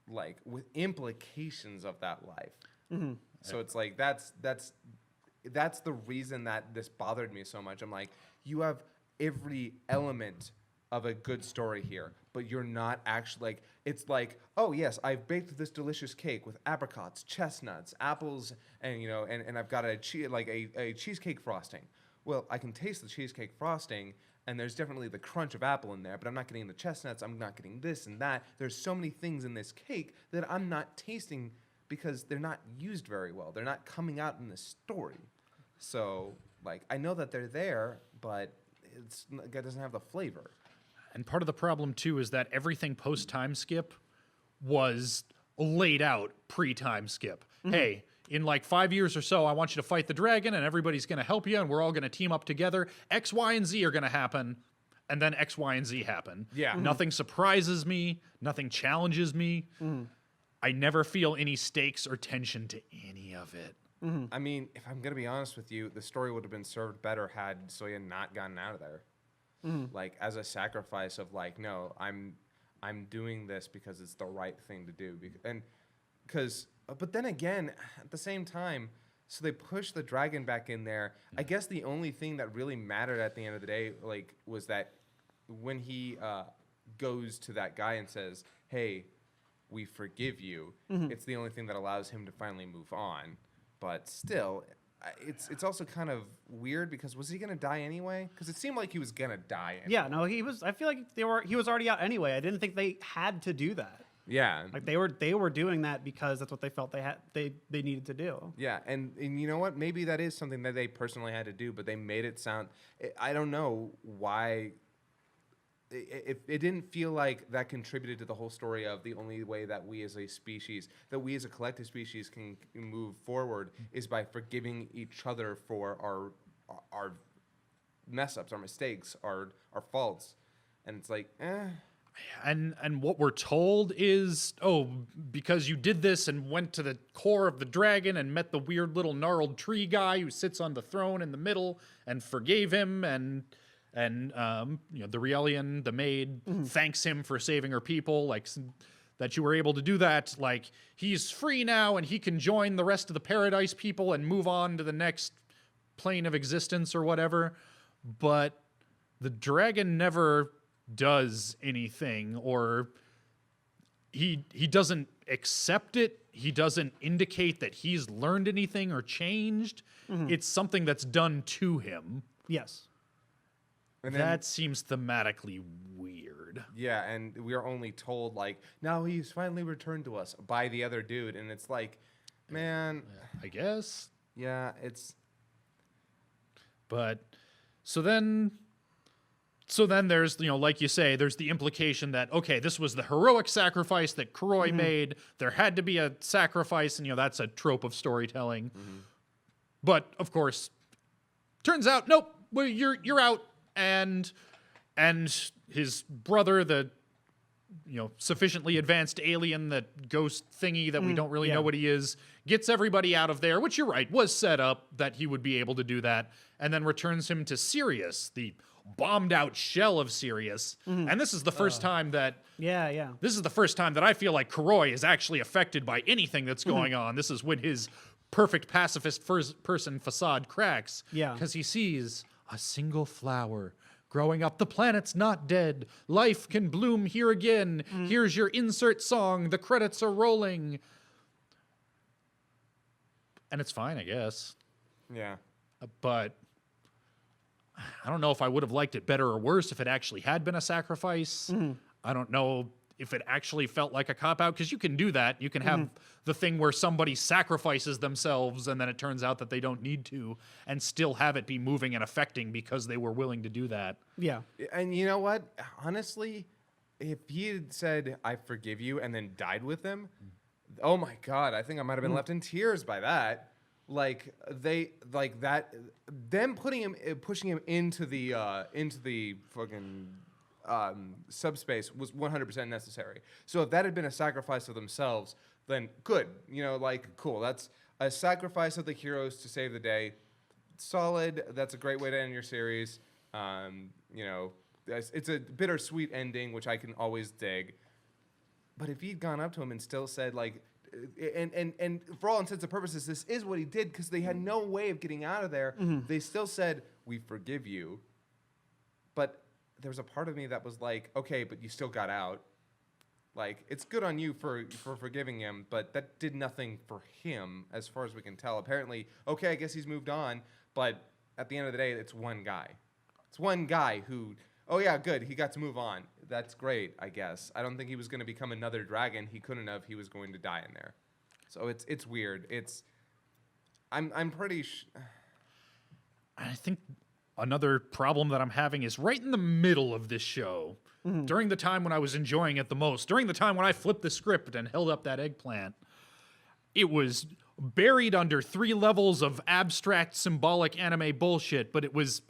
like with implications of that life. So it's like that's the reason that this bothered me so much. I'm like, you have every element of a good story here, but you're not actually like, it's like, oh yes, I've baked this delicious cake with apricots, chestnuts, apples, and you know, and I've got a cheesecake frosting. Well, I can taste the cheesecake frosting, and there's definitely the crunch of apple in there, but I'm not getting the chestnuts, I'm not getting this and that. There's so many things in this cake that I'm not tasting because they're not used very well. They're not coming out in the story. So, like, I know that they're there, but it doesn't have the flavor. And part of the problem, too, is that everything post-time skip was laid out pre-time skip. Hey, in like 5 years or so, I want you to fight the dragon, and everybody's going to help you, and we're all going to team up together. X, Y, and Z are going to happen, and then X, Y, and Z happen. Yeah. Nothing surprises me. Nothing challenges me. I never feel any stakes or tension to any of it. I mean, if I'm going to be honest with you, the story would have been served better had Soya not gotten out of there. Like, as a sacrifice of like, no, I'm doing this because it's the right thing to do. But then again, at the same time, so they pushed the dragon back in there. I guess the only thing that really mattered at the end of the day, like, was that when he goes to that guy and says, "Hey, we forgive you," it's the only thing that allows him to finally move on. But still, it's also kind of weird because was he gonna die anyway? Because it seemed like he was gonna die. Anyway. Yeah, no, he was. I feel like he was already out anyway. I didn't think they had to do that. Yeah, Like they were doing that because that's what they felt they needed to do. yeah, and you know what? Maybe that is something that they personally had to do, but they made it sound. I don't know why. It didn't feel like that contributed to the whole story of the only way that we as a species, that we as a collective species can move forward is by forgiving each other for our mess ups, our mistakes, our faults, and it's like, And what we're told is, oh, because you did this and went to the core of the dragon and met the weird little gnarled tree guy who sits on the throne in the middle and forgave him, and you know, the Rielian, the maid, thanks him for saving her people, like that you were able to do that. Like, he's free now and he can join the rest of the paradise people and move on to the next plane of existence or whatever. But the dragon never does anything, or he doesn't accept it. He doesn't indicate that he's learned anything or changed. It's something that's done to him. Yes. and then, That seems thematically weird. sword. Yeah, and we are only told like, now he's finally returned to us by the other dude, and it's like, man, I guess. yeah, it's But so then there's, like you say, there's the implication that, okay, this was the heroic sacrifice that Kuroi made. There had to be a sacrifice, and that's a trope of storytelling. But of course, turns out, nope, well, you're out, and his brother, the sufficiently advanced alien, that ghost thingy that we don't really know what he is, gets everybody out of there, which you're right, was set up that he would be able to do that, and then returns him to Sirius, the bombed out shell of Sirius. And this is the first time that this is the first time that I feel like Kuroi is actually affected by anything that's going on. This is when his perfect pacifist person facade cracks. Yeah. Because he sees a single flower growing up. The planet's not dead. Life can bloom here again. Here's your insert song. The credits are rolling. And it's fine, I guess. yeah. But I don't know if I would have liked it better or worse if it actually had been a sacrifice. I don't know if it actually felt like a cop-out, because you can do that. You can have the thing where somebody sacrifices themselves and then it turns out that they don't need to, and still have it be moving and affecting because they were willing to do that. Yeah. And you know what? Honestly, if he had said, I forgive you, and then died with him, oh my God, I think I might have been left in tears by that. Like them pushing him into the fucking subspace was 100% necessary. So if that had been a sacrifice of themselves, then good. Cool. That's a sacrifice of the heroes to save the day. Solid. That's a great way to end your series. It's a bittersweet ending, which I can always dig. But if he'd gone up to him and still said, like, and for all intents and purposes, this is what he did, because they had no way of getting out of there. They still said, we forgive you. But there was a part of me that was like, okay, but you still got out. Like, it's good on you for forgiving him, but that did nothing for him, as far as we can tell. Apparently, okay, I guess he's moved on, but at the end of the day, it's one guy. It's one guy who, oh yeah, good, he got to move on. That's great, I guess. I don't think he was going to become another dragon. He couldn't have. He was going to die in there. So it's weird. I'm pretty I think another problem that I'm having is right in the middle of this show, during the time when I was enjoying it the most, during the time when I flipped the script and held up that eggplant, it was buried under 3 levels of abstract symbolic anime bullshit, but it was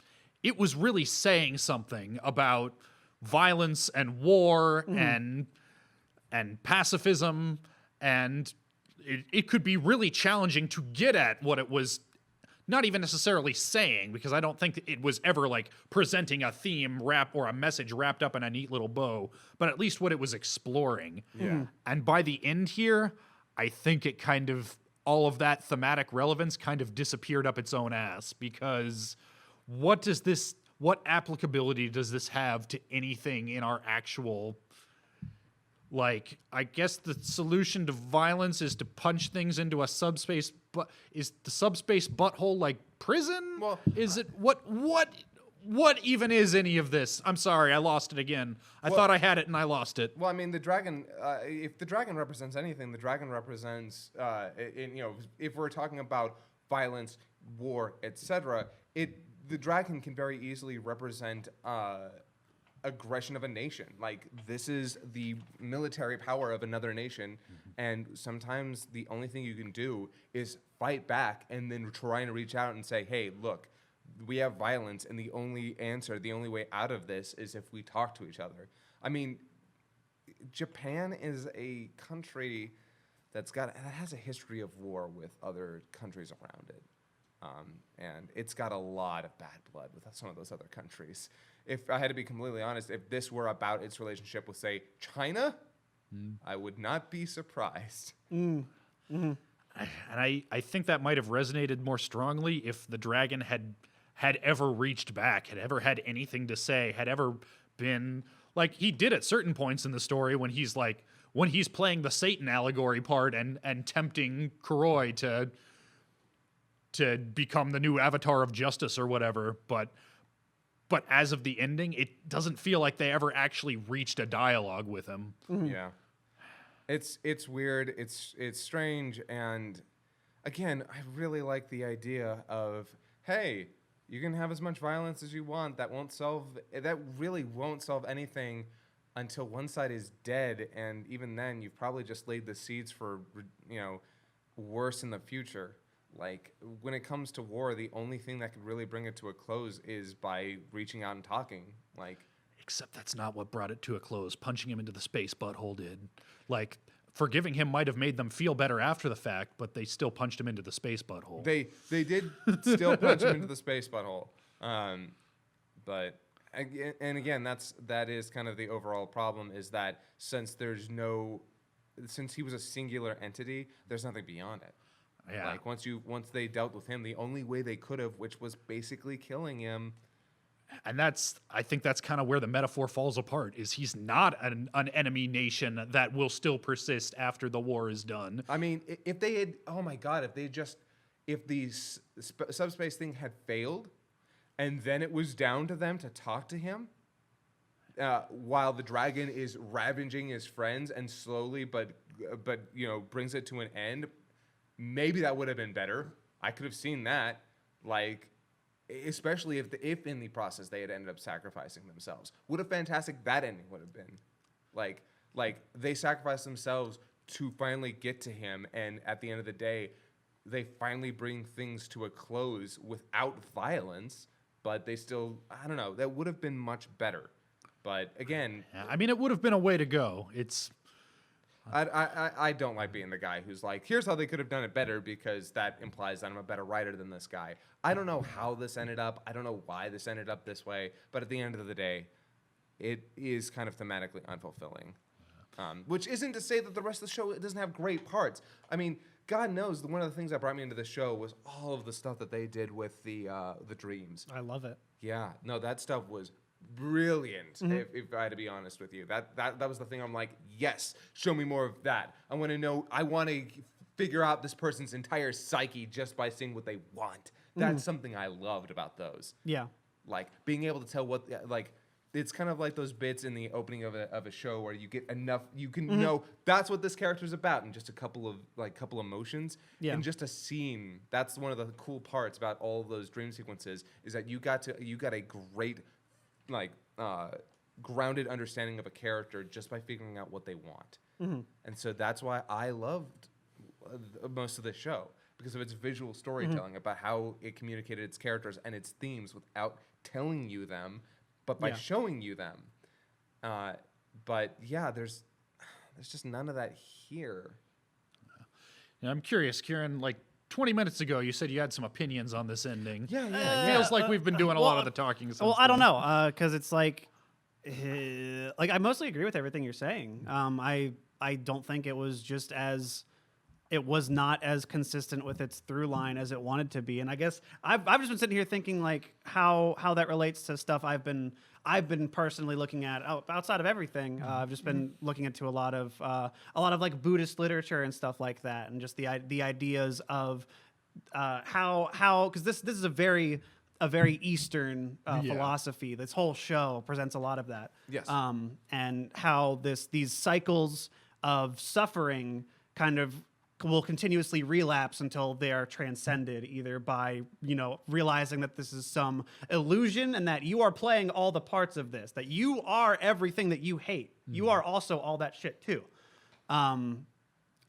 really saying something about violence and war and pacifism, and it could be really challenging to get at what it was not even necessarily saying, because I don't think it was ever like presenting a theme or a message wrapped up in a neat little bow, but at least what it was exploring. Yeah. And by the end here, I think it kind of, all of that thematic relevance kind of disappeared up its own ass, because what applicability does this have to anything in our actual, like, I guess the solution to violence is to punch things into a subspace, but is the subspace butthole like prison? Well, is it what even is any of this? I'm sorry, I lost it again. I thought I had it and I lost it. Well, I mean, the dragon. If the dragon represents anything, the dragon represents. If we're talking about violence, war, etc., the dragon can very easily represent aggression of a nation. Like, this is the military power of another nation, and sometimes the only thing you can do is fight back and then try and reach out and say, hey, look, we have violence, and the only answer, the only way out of this is if we talk to each other. I mean, Japan is a country that has a history of war with other countries around it. And it's got a lot of bad blood with some of those other countries. If I had to be completely honest, if this were about its relationship with, say, China, I would not be surprised. And I think that might have resonated more strongly if the dragon had ever reached back, had ever had anything to say, had ever been, like he did at certain points in the story when he's playing the Satan allegory part and tempting Kuroi to become the new avatar of justice or whatever. But But as of the ending, it doesn't feel like they ever actually reached a dialogue with him. Yeah. It's weird. It's strange. And again, I really like the idea of, hey, you can have as much violence as you want. That really won't solve anything until one side is dead. And even then, you've probably just laid the seeds for, worse in the future. Like, when it comes to war, the only thing that could really bring it to a close is by reaching out and talking. Like, Except that's not what brought it to a close. Punching him into the space butthole did. Like, forgiving him might have made them feel better after the fact, but they still punched him into the space butthole. they did still punch him into the space butthole. But again, that is kind of the overall problem, is that since he was a singular entity, there's nothing beyond it. Yeah. Like once they dealt with him, the only way they could have, which was basically killing him. And I think that's kind of where the metaphor falls apart, is he's not an enemy nation that will still persist after the war is done. I mean, if they had, oh my God, if the subspace thing had failed, and then it was down to them to talk to him, while the dragon is ravaging his friends and slowly, but brings it to an end, maybe that would have been better. I could have seen that, like, especially if in the process they had ended up sacrificing themselves. What a fantastic that ending would have been. Like they sacrificed themselves to finally get to him, and at the end of the day, they finally bring things to a close without violence, but they still, I don't know, that would have been much better. But again, Yeah, I mean, it would have been a way to go. I don't like being the guy who's like, here's how they could have done it better, because that implies that I'm a better writer than this guy. I don't know how this ended up. I don't know why this ended up this way. But at the end of the day, it is kind of thematically unfulfilling. Which isn't to say that the rest of the show doesn't have great parts. I mean, God knows, one of the things that brought me into the show was all of the stuff that they did with the dreams. I love it. Yeah, no, that stuff was brilliant. If I had to be honest with you, that was the thing. I'm like, yes, show me more of that. I want to know. I want to figure out this person's entire psyche just by seeing what they want. That's something I loved about those. Yeah. Like being able to tell what, like, it's kind of like those bits in the opening of a show where you get enough, you can know that's what this character's about in just a couple of motions. Yeah. And just a scene. That's one of the cool parts about all of those dream sequences, is that you got a great, like, grounded understanding of a character just by figuring out what they want. And so that's why I loved most of the show, because of its visual storytelling, about how it communicated its characters and its themes without telling you them, but by showing you them. But yeah, there's just none of that here. Yeah, I'm curious, Kieran, like 20 minutes ago, you said you had some opinions on this ending. Yeah. It feels like we've been doing a lot of the talking. Since Well, I don't then. know, because it's like I mostly agree with everything you're saying. I don't think it was not as consistent with its through line as it wanted to be. And I guess I've just been sitting here thinking, like, how that relates to stuff I've been personally looking at outside of everything. I've just been looking into a lot of like Buddhist literature and stuff like that, and just the ideas of how, because this is a very Eastern philosophy. This whole show presents a lot of that. Yes. And how these cycles of suffering kind of will continuously relapse until they are transcended, either by, realizing that this is some illusion and that you are playing all the parts of this, that you are everything that you hate. You are also all that shit too.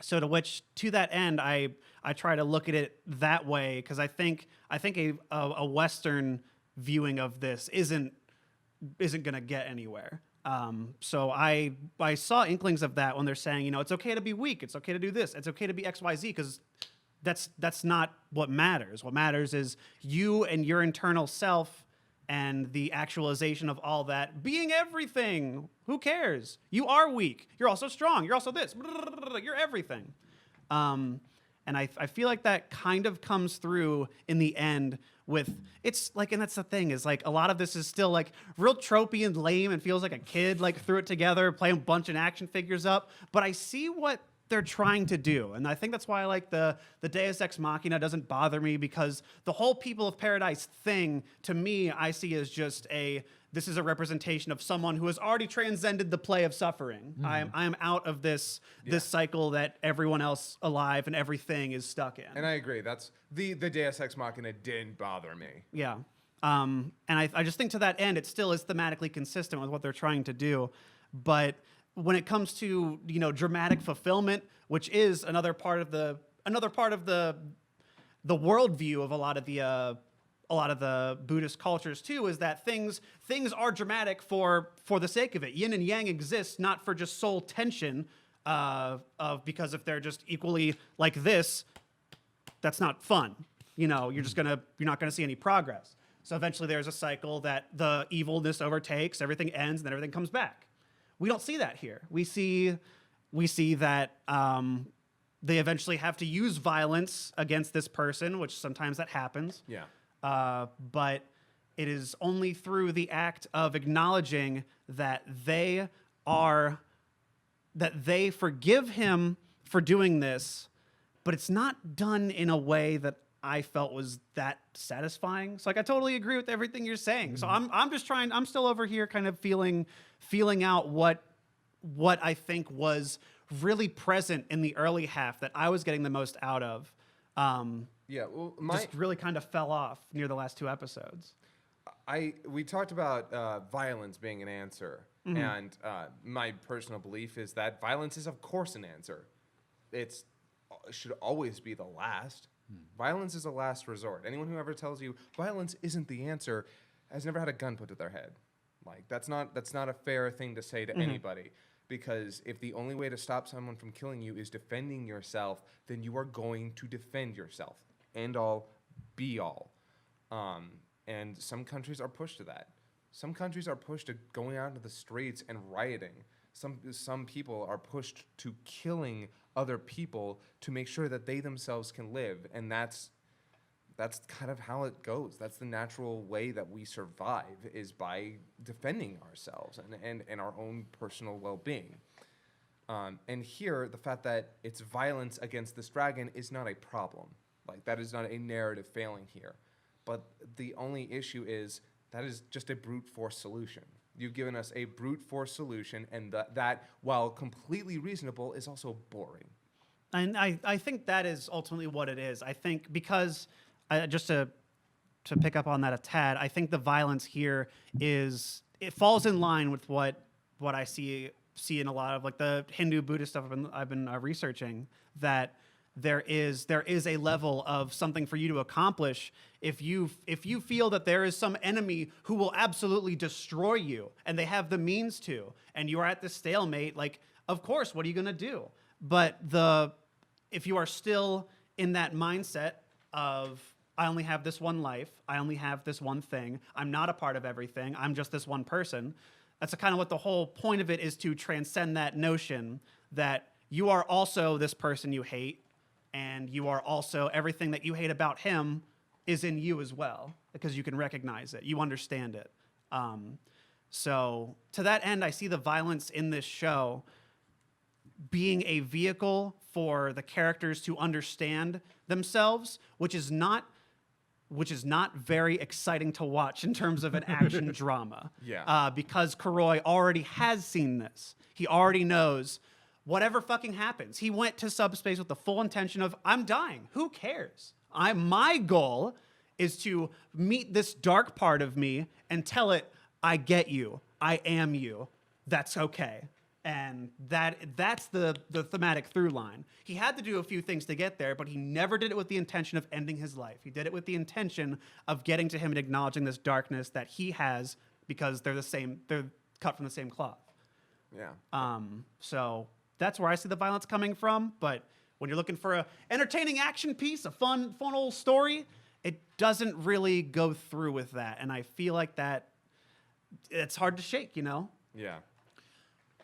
So to that end, I try to look at it that way, because I think a Western viewing of this isn't gonna get anywhere. So I saw inklings of that when they're saying, it's okay to be weak, it's okay to do this, it's okay to be XYZ, because that's not what matters. What matters is you and your internal self and the actualization of all that being everything. Who cares? You are weak. You're also strong. You're also this. You're everything. And I feel like that kind of comes through in the end with, it's like, and that's the thing, is like a lot of this is still like real tropey and lame and feels like a kid like threw it together, playing a bunch of action figures up. But I see what they're trying to do. And I think that's why I like the Deus Ex Machina doesn't bother me, because the whole People of Paradise thing, to me, I see as just this is a representation of someone who has already transcended the play of suffering. I'm out of this cycle that everyone else alive and everything is stuck in. And I agree. That's the Deus Ex Machina didn't bother me. Yeah. And I just think to that end, it still is thematically consistent with what they're trying to do. But when it comes to, dramatic fulfillment, which is another part of the worldview of a lot of the Buddhist cultures too, is that things are dramatic for the sake of it. Yin and yang exist not for just soul tension, because if they're just equally like this, that's not fun. You're not gonna see any progress. So eventually there's a cycle that the evilness overtakes, everything ends, and then everything comes back. We don't see that here. We see that they eventually have to use violence against this person, which sometimes that happens. Yeah. But it is only through the act of acknowledging that they forgive him for doing this, but it's not done in a way that I felt was that satisfying. So I totally agree with everything you're saying. So I'm still over here kind of feeling out what I think was really present in the early half that I was getting the most out of. Just really kind of fell off near the last 2 episodes. We talked about violence being an answer, and my personal belief is that violence is, of course, an answer. It should always be the last. Violence is a last resort. Anyone who ever tells you violence isn't the answer has never had a gun put to their head. Like, that's not a fair thing to say to anybody. Because if the only way to stop someone from killing you is defending yourself, then you are going to defend yourself. End all, be all. And some countries are pushed to that. Some countries are pushed to going out into the streets and rioting. Some people are pushed to killing other people to make sure that they themselves can live. And that's kind of how it goes. That's the natural way that we survive, is by defending ourselves and our own personal well-being. And here, the fact that it's violence against this dragon is not a problem. Like, that is not a narrative failing here. But the only issue is that is just a brute force solution. You've given us a brute force solution, and that, while completely reasonable, is also boring. And I think that is ultimately what it is. I think because, just to pick up on that a tad, I think the violence here it falls in line with what I see in a lot of like the Hindu Buddhist stuff I've been researching, that there is a level of something for you to accomplish if you feel that there is some enemy who will absolutely destroy you, and they have the means to, and you are at this stalemate. Like, of course, what are you going to do? But if you are still in that mindset of, I only have this one life, I only have this one thing, I'm not a part of everything, I'm just this one person. That's kind of what the whole point of it is, to transcend that notion that you are also this person you hate, and you are also, everything that you hate about him is in you as well, because you can recognize it, you understand it. So to that end, I see the violence in this show being a vehicle for the characters to understand themselves, which is not very exciting to watch in terms of an action drama. Yeah. Because Kuroi already has seen this. He already knows whatever fucking happens. He went to subspace with the full intention of, I'm dying. Who cares? My goal is to meet this dark part of me and tell it, I get you. I am you. That's okay. And that's the thematic through line. He had to do a few things to get there, but he never did it with the intention of ending his life. He did it with the intention of getting to him and acknowledging this darkness that he has, because they're cut from the same cloth. Yeah. So that's where I see the violence coming from. But when you're looking for a entertaining action piece, a fun old story, it doesn't really go through with that. And I feel like that it's hard to shake, Yeah.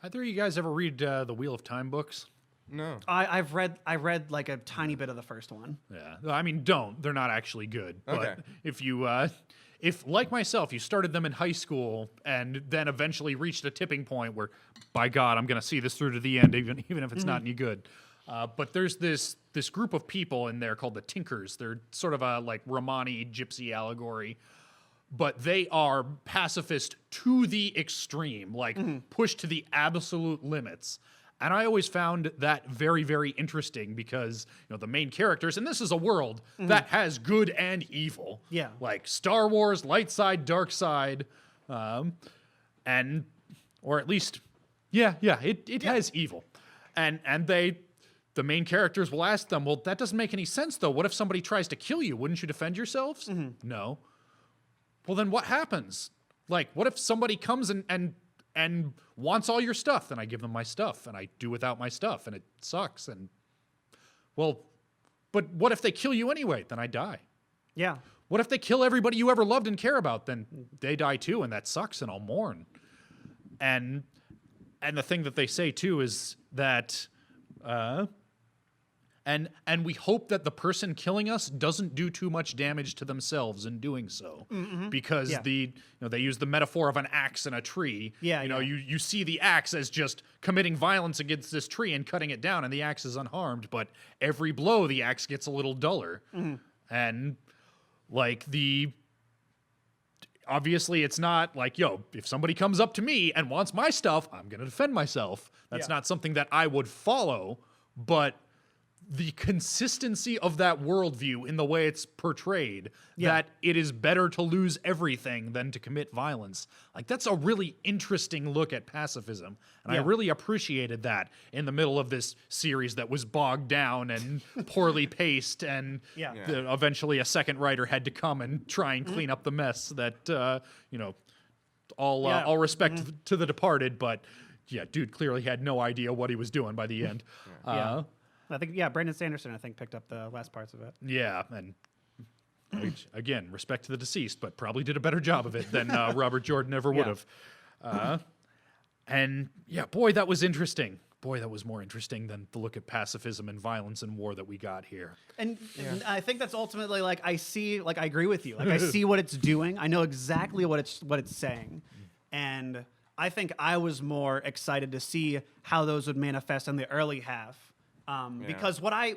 Either of you guys ever read the Wheel of Time books? No. I read like a tiny bit of the first one. Yeah, I mean, don't. They're not actually good. Okay. But if like myself, you started them in high school and then eventually reached a tipping point where, by God, I'm going to see this through to the end, even if it's not any good. But there's this group of people in there called the Tinkers. They're sort of a like Romani gypsy allegory, but they are pacifist to the extreme, like pushed to the absolute limits. And I always found that very, very interesting because, the main characters, and this is a world that has good and evil. Yeah. Like Star Wars, light side, dark side, or at least, it has evil. And the main characters will ask them, well, that doesn't make any sense, though. What if somebody tries to kill you? Wouldn't you defend yourselves? No. Well, then what happens? Like, what if somebody comes and wants all your stuff? Then I give them my stuff, and I do without my stuff, and it sucks. And, well, but what if they kill you anyway? Then I die. Yeah. What if they kill everybody you ever loved and care about? Then they die too, and that sucks, and I'll mourn. And the thing that they say, too, is that... And we hope that the person killing us doesn't do too much damage to themselves in doing so, because they use the metaphor of an axe and a tree. You see the axe as just committing violence against this tree and cutting it down, and the axe is unharmed. But every blow, the axe gets a little duller, and like obviously it's not like, if somebody comes up to me and wants my stuff, I'm gonna defend myself. That's not something that I would follow, but the consistency of that worldview in the way it's portrayed, that it is better to lose everything than to commit violence. Like, that's a really interesting look at pacifism. And I really appreciated that in the middle of this series that was bogged down and poorly paced. And eventually a second writer had to come and try and clean up the mess that, all respect to the departed. But yeah, dude clearly had no idea what he was doing by the end. I think, Brandon Sanderson, picked up the last parts of it. Yeah, and again, respect to the deceased, but probably did a better job of it than Robert Jordan ever would have. And yeah, boy, that was interesting. Boy, that was more interesting than the look at pacifism and violence and war that we got here. And I think that's ultimately I agree with you. Like, I see what it's doing. I know exactly what it's saying. And I think I was more excited to see how those would manifest in the early half. Because what I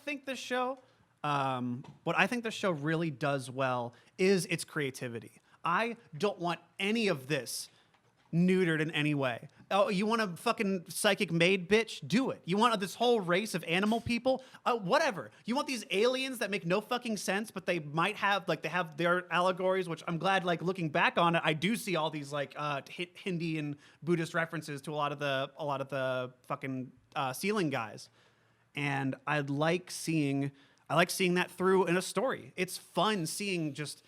think this show really does well is its creativity. I don't want any of this neutered in any way. Oh, you want a fucking psychic maid bitch? Do it. You want this whole race of animal people? Whatever. You want these aliens that make no fucking sense, but they might have they have their allegories, which I'm glad, looking back on it, I do see all these Hindi and Buddhist references to a lot of the fucking ceiling guys. And I like seeing that through in a story. It's fun seeing just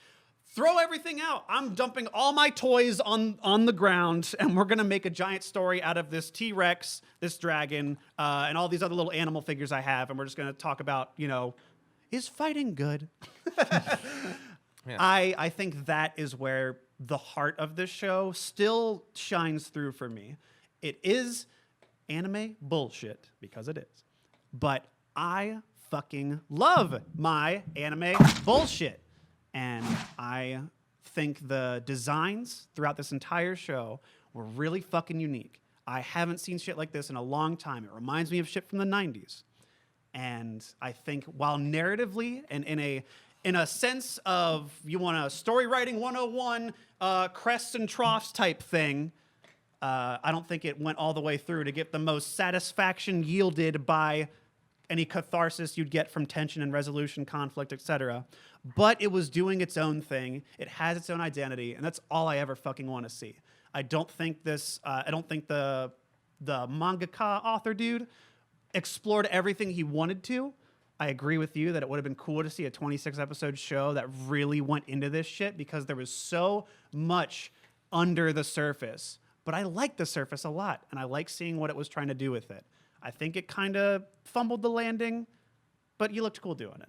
throw everything out. I'm dumping all my toys on the ground, and we're gonna make a giant story out of this T-Rex, this dragon, and all these other little animal figures I have, and we're just gonna talk about, is fighting good? I think that is where the heart of this show still shines through for me. It is anime bullshit, because it is. But I fucking love my anime bullshit. And I think the designs throughout this entire show were really fucking unique. I haven't seen shit like this in a long time. It reminds me of shit from the 90s. And I think while narratively and in a sense of, you want a story writing 101, crests and troughs type thing, I don't think it went all the way through to get the most satisfaction yielded by any catharsis you'd get from tension and resolution, conflict, etc. But it was doing its own thing. It has its own identity, and that's all I ever fucking want to see. I don't think the mangaka author dude explored everything he wanted to. I agree with you that it would have been cool to see a 26-episode show that really went into this shit, because there was so much under the surface. But I like the surface a lot, and I like seeing what it was trying to do with it. I think it kind of fumbled the landing, but you looked cool doing it.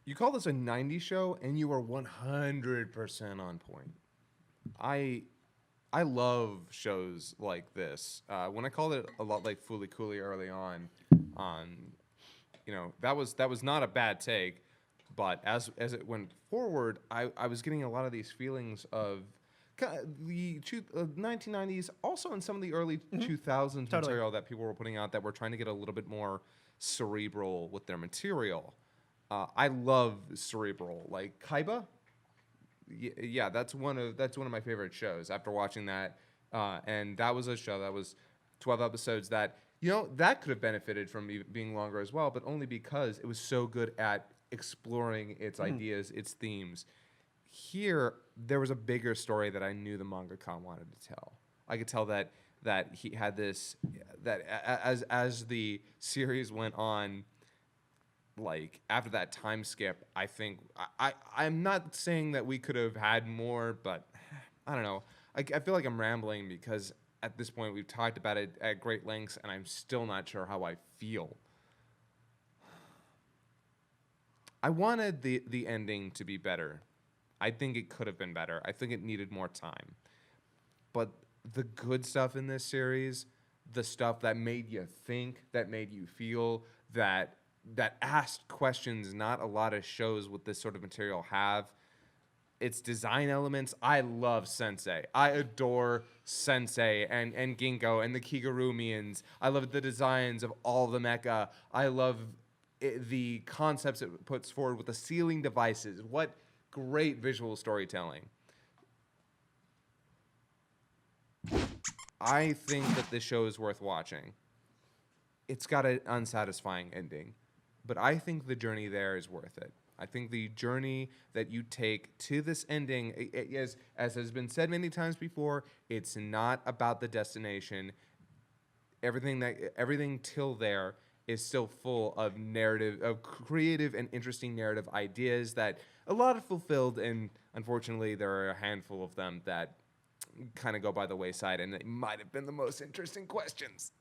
You call this a 90s show, and you are 100% on point. I love shows like this. When I called it a lot like Fooly Cooly early on, that was not a bad take, but as it went forward, I was getting a lot of these feelings of the 1990s, also in some of the early 2000s Totally. material that people were putting out that were trying to get a little bit more cerebral with their material. I love cerebral, like Kaiba. Yeah, that's one of my favorite shows. After watching that, and that was a show that was 12 episodes that that could have benefited from being longer as well, but only because it was so good at exploring its ideas, its themes. Here, there was a bigger story that I knew the mangaka wanted to tell. I could tell that he had this, that as the series went on, like after that time skip, I think I'm not saying that we could have had more, but I don't know. I feel like I'm rambling because at this point we've talked about it at great lengths, and I'm still not sure how I feel. I wanted the ending to be better. I think it could have been better. I think it needed more time. But the good stuff in this series, the stuff that made you think, that made you feel, that asked questions not a lot of shows with this sort of material have. Its design elements. I love Sensei. I adore Sensei and Ginkgo and the Kigurumians. I love the designs of all the mecha. I love the concepts it puts forward with the sealing devices. What great visual storytelling. I think that this show is worth watching. It's got an unsatisfying ending, but I think the journey there is worth it. I think the journey that you take to this ending, as has been said many times before, it's not about the destination. Everything till there is still full of narrative, of creative and interesting narrative ideas that a lot are fulfilled, and unfortunately there are a handful of them that kind of go by the wayside, and it might have been the most interesting questions.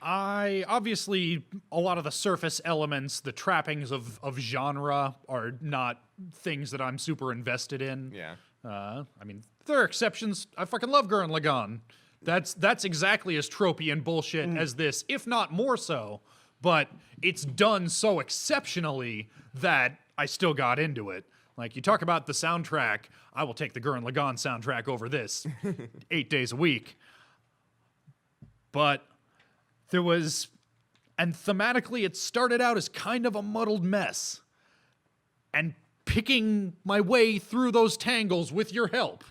Obviously, a lot of the surface elements, the trappings of genre are not things that I'm super invested in. Yeah. I mean, there are exceptions. I fucking love Gurren Lagann. That's exactly as tropey and bullshit as this, if not more so. But it's done so exceptionally that I still got into it. Like, you talk about the soundtrack, I will take the Gurren Lagann soundtrack over this 8 days a week. But there was, and thematically it started out as kind of a muddled mess. And picking my way through those tangles with your help,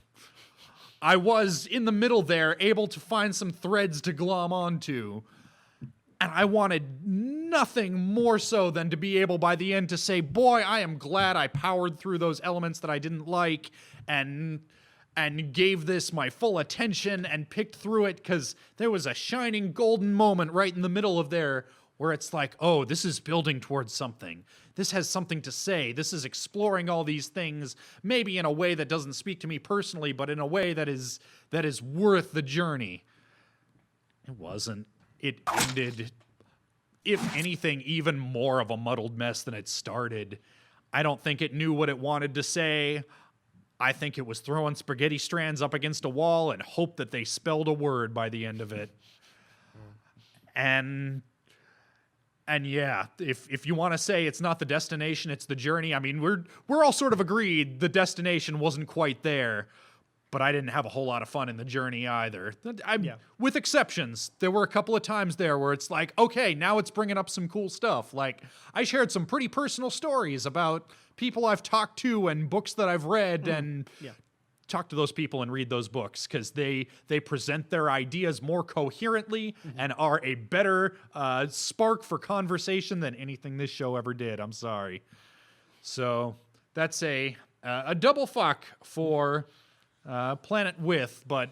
I was in the middle there, able to find some threads to glom onto. And I wanted nothing more so than to be able by the end to say, boy, I am glad I powered through those elements that I didn't like and gave this my full attention and picked through it, because there was a shining golden moment right in the middle of there where it's like, oh, this is building towards something. This has something to say. This is exploring all these things, maybe in a way that doesn't speak to me personally, but in a way that is worth the journey. It wasn't. It ended, if anything, even more of a muddled mess than it started. I don't think it knew what it wanted to say. I think it was throwing spaghetti strands up against a wall and hoped that they spelled a word by the end of it. And yeah, if you want to say it's not the destination, it's the journey. I mean, we're all sort of agreed the destination wasn't quite there, but I didn't have a whole lot of fun in the journey either. With exceptions. There were a couple of times there where it's like, okay, now it's bringing up some cool stuff. Like, I shared some pretty personal stories about people I've talked to and books that I've read, and talk to those people and read those books, because they present their ideas more coherently and are a better spark for conversation than anything this show ever did. I'm sorry. So that's a double fuck for Planet With, but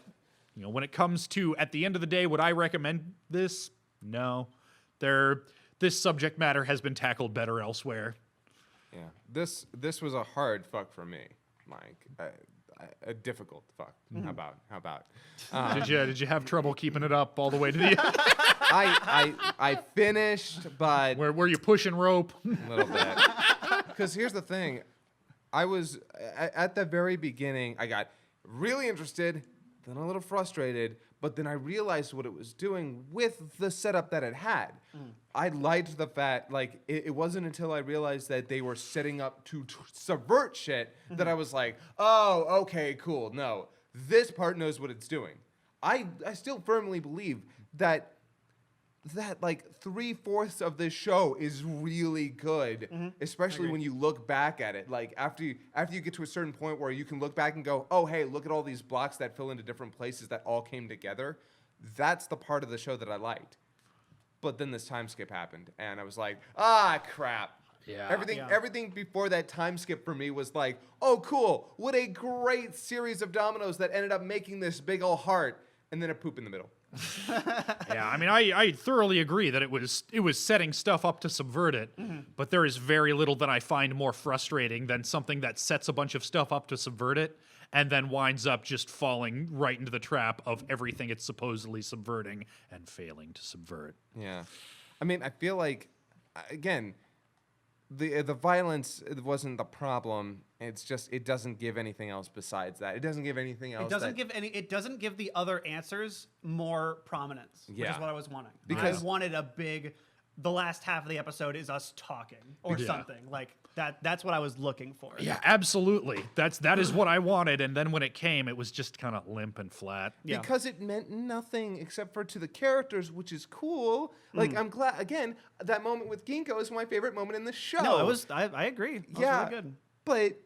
when it comes to, at the end of the day, would I recommend this? No. This subject matter has been tackled better elsewhere. Yeah, this was a hard fuck for me, Mike. A difficult fuck. How about? Did you have trouble keeping it up all the way to the end? I finished, but Were you pushing rope? a little bit. Because here's the thing, I was at the very beginning. I got really interested, then a little frustrated, but then I realized what it was doing with the setup that it had. I liked the fact, like, it wasn't until I realized that they were setting up to subvert shit that I was like, oh, okay, cool. No, this part knows what it's doing. I still firmly believe that like 3/4 of this show is really good, especially when you look back at it. Like after you get to a certain point where you can look back and go, oh, hey, look at all these blocks that fill into different places that all came together. That's the part of the show that I liked. But then this time skip happened, and I was like, ah, crap. Yeah. Everything before that time skip for me was like, oh, cool. What a great series of dominoes that ended up making this big ol' heart, and then a poop in the middle. Yeah, I mean, I thoroughly agree that it was setting stuff up to subvert it, but there is very little that I find more frustrating than something that sets a bunch of stuff up to subvert it and then winds up just falling right into the trap of everything it's supposedly subverting and failing to subvert. Yeah. I mean, I feel like, again, the violence wasn't the problem. It's just it doesn't give anything else besides that. It doesn't give anything else. It doesn't give the other answers more prominence, which Yeah. is what I was wanting. Because- I wanted a big. The last half of the episode is us talking or Yeah. something like that. That's what I was looking for. Yeah, absolutely. That is what I wanted, and then when it came, it was just kind of limp and flat. Yeah. Because it meant nothing except for to the characters, which is cool. Like, I'm glad, again, that moment with Ginkgo is my favorite moment in the show. No, it was. I agree. It was really good. But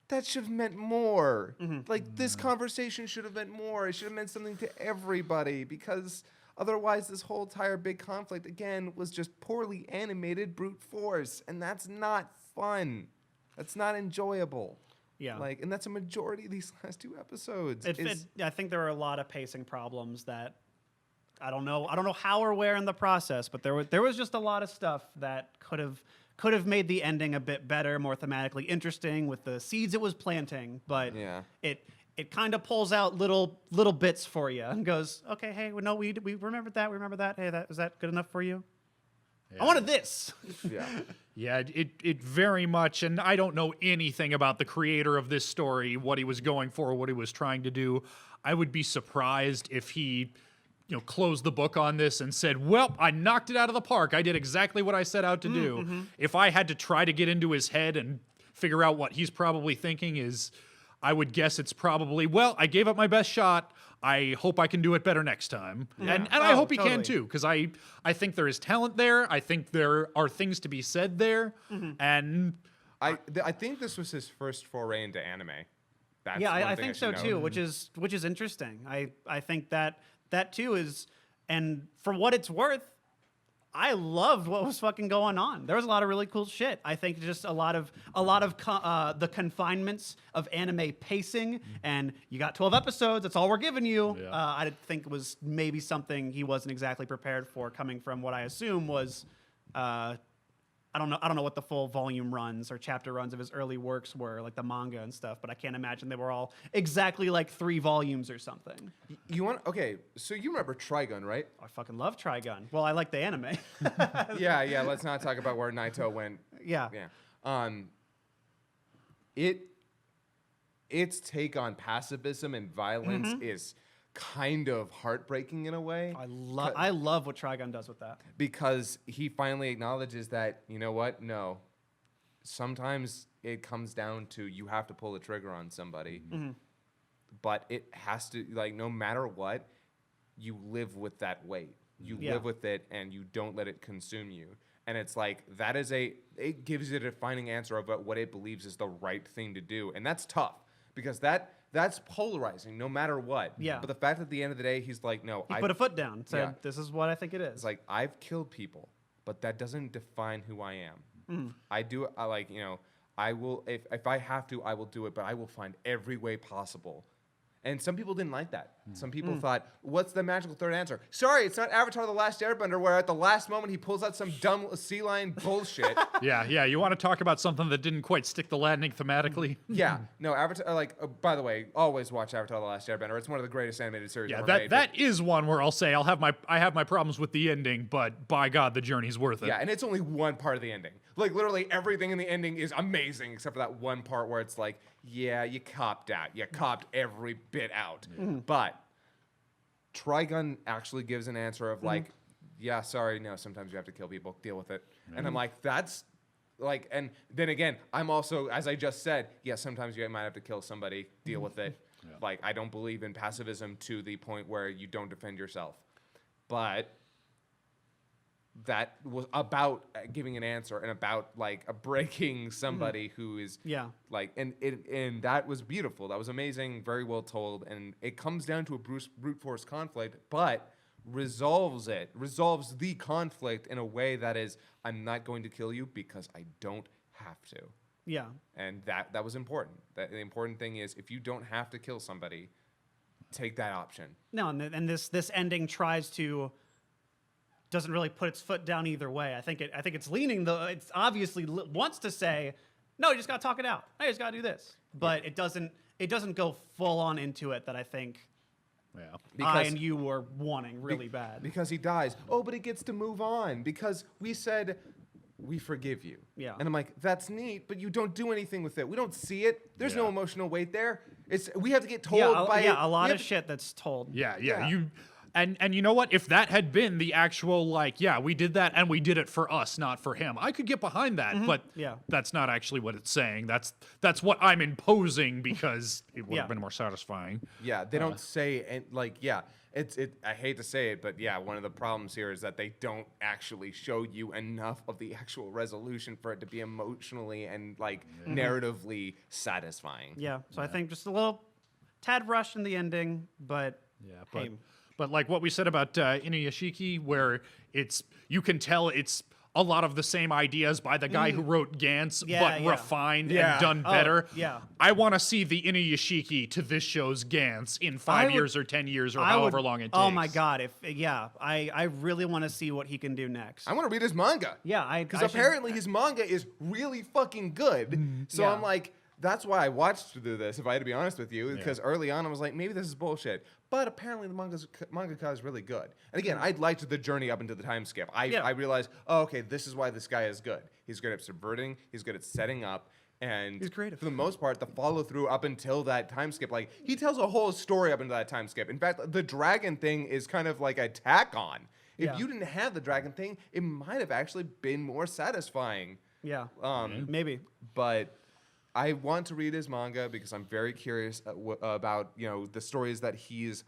that should have meant more. Like, this conversation should have meant more. It should have meant something to everybody, because otherwise this whole entire big conflict, again, was just poorly animated brute force, and that's not fun. That's not enjoyable. Yeah. Like, and that's a majority of these last 2 episodes. I think there were a lot of pacing problems that I don't know how or where in the process, but there was just a lot of stuff that could have made the ending a bit better, more thematically interesting with the seeds it was planting. But Yeah. it kind of pulls out little bits for you and goes, okay, hey, no, we remembered that. We remember that. Hey, is that good enough for you? I wanted this. Yeah. Yeah, it very much, and I don't know anything about the creator of this story, what he was going for, what he was trying to do. I would be surprised if he, closed the book on this and said, well, I knocked it out of the park. I did exactly what I set out to do. If I had to try to get into his head and figure out what he's probably thinking I would guess it's probably, well, I gave it my best shot. I hope I can do it better next time. And I hope he can totally. too, because I think there is talent there. I think there are things to be said there. And I think this was his first foray into anime. That's Yeah, one I thing think so should too, note. which is interesting. I think that too is, and for what it's worth, I loved what was fucking going on. There was a lot of really cool shit. I think just a lot of the confinements of anime pacing, and you got 12 episodes. That's all we're giving you. Yeah. I think it was maybe something he wasn't exactly prepared for, coming from what I assume was. I don't know what the full volume runs or chapter runs of his early works were, like the manga and stuff, but I can't imagine they were all exactly like 3 volumes or something. Okay, so you remember Trigun, right? I fucking love Trigun. Well, I like the anime. Yeah, let's not talk about where Naito went. Yeah. Its take on pacifism and violence is kind of heartbreaking in a way. I love what Trigun does with that. Because he finally acknowledges that, you know what? No. Sometimes it comes down to you have to pull the trigger on somebody. But it has to, like, no matter what, you live with that weight. You live with it and you don't let it consume you. And it's like, it gives you a defining answer about what it believes is the right thing to do. And that's tough because that's polarizing no matter what. Yeah. But the fact that at the end of the day, he's like, no, He put a foot down, said, Yeah. this is what I think it is. It's like, I've killed people, but that doesn't define who I am. I will, if I have to, I will do it, but I will find every way possible. And some people didn't like that. Some people thought, what's the magical third answer? Sorry, it's not Avatar: The Last Airbender, where at the last moment he pulls out some dumb sea lion bullshit. yeah, you want to talk about something that didn't quite stick the landing thematically? Yeah, no, Avatar, by the way, always watch Avatar: The Last Airbender. It's one of the greatest animated series Yeah, ever that made. that is one where I'll say I have my problems with the ending, but by God, the journey's worth it. Yeah, and it's only one part of the ending. Like, literally everything in the ending is amazing except for that one part where it's like, yeah, you copped out. You copped every bit out. But Trigun actually gives an answer of like, yeah, sorry, no, sometimes you have to kill people, deal with it. And I'm like, that's like, and then again, I'm also, as I just said, yeah, sometimes you might have to kill somebody, deal with it. Like, I don't believe in pacifism to the point where you don't defend yourself. But that was about giving an answer and about like breaking somebody who is like, and that was beautiful. That was amazing, very well told. And it comes down to a brute force conflict, but resolves the conflict in a way that is, I'm not going to kill you because I don't have to. Yeah. And that was important. That the important thing is, if you don't have to kill somebody, take that option. No, and this ending doesn't really put its foot down either way. I think it's leaning it's obviously wants to say, no, you just got to talk it out. I just got to do this. But it doesn't go full on into it that I think I and you were wanting really bad. Because he dies. Oh, but he gets to move on because we said we forgive you. Yeah. And I'm like, that's neat, but you don't do anything with it. We don't see it. There's no emotional weight there. We have to get told a lot of shit that's told. Yeah. And you know what? If that had been the actual, like, yeah, we did that and we did it for us, not for him, I could get behind that. But that's not actually what it's saying. That's what I'm imposing because it would have been more satisfying. Yeah, they don't say, and like, I hate to say it, but yeah, one of the problems here is that they don't actually show you enough of the actual resolution for it to be emotionally and like narratively satisfying. Yeah, so I think just a little tad rush in the ending, but But like what we said about Inuyashiki, where you can tell it's a lot of the same ideas by the guy who wrote Gantz, but refined and done better. I want to see the Inuyashiki to this show's Gantz in 5 years or 10 years or however long it takes. Oh my god! I really want to see what he can do next. I want to read his manga. Yeah, because apparently his manga is really fucking good. So I'm like, that's why I watched through this, if I had to be honest with you, because early on I was like, maybe this is bullshit. But apparently the mangaka is really good. And again, I liked the journey up into the time skip. I realized, oh, okay, this is why this guy is good. He's good at subverting. He's good at setting up. And he's creative. For the most part, the follow-through up until that time skip, like, he tells a whole story up until that time skip. In fact, the dragon thing is kind of like a tack on. If you didn't have the dragon thing, it might have actually been more satisfying. Yeah, maybe. But I want to read his manga because I'm very curious about the stories that he's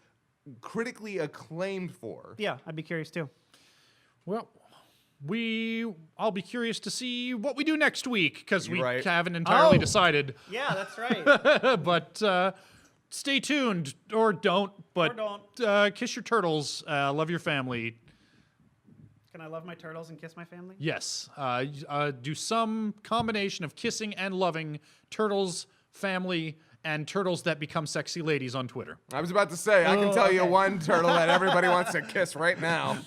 critically acclaimed for. Yeah, I'd be curious too. Well, I'll be curious to see what we do next week because we haven't entirely decided. Yeah, that's right. But stay tuned or don't. But kiss your turtles. Love your family. Can I love my turtles and kiss my family? Yes. Do some combination of kissing and loving turtles, family, and turtles that become sexy ladies on Twitter. I was about to say, I can tell you one turtle that everybody wants to kiss right now.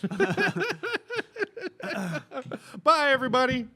Bye, everybody.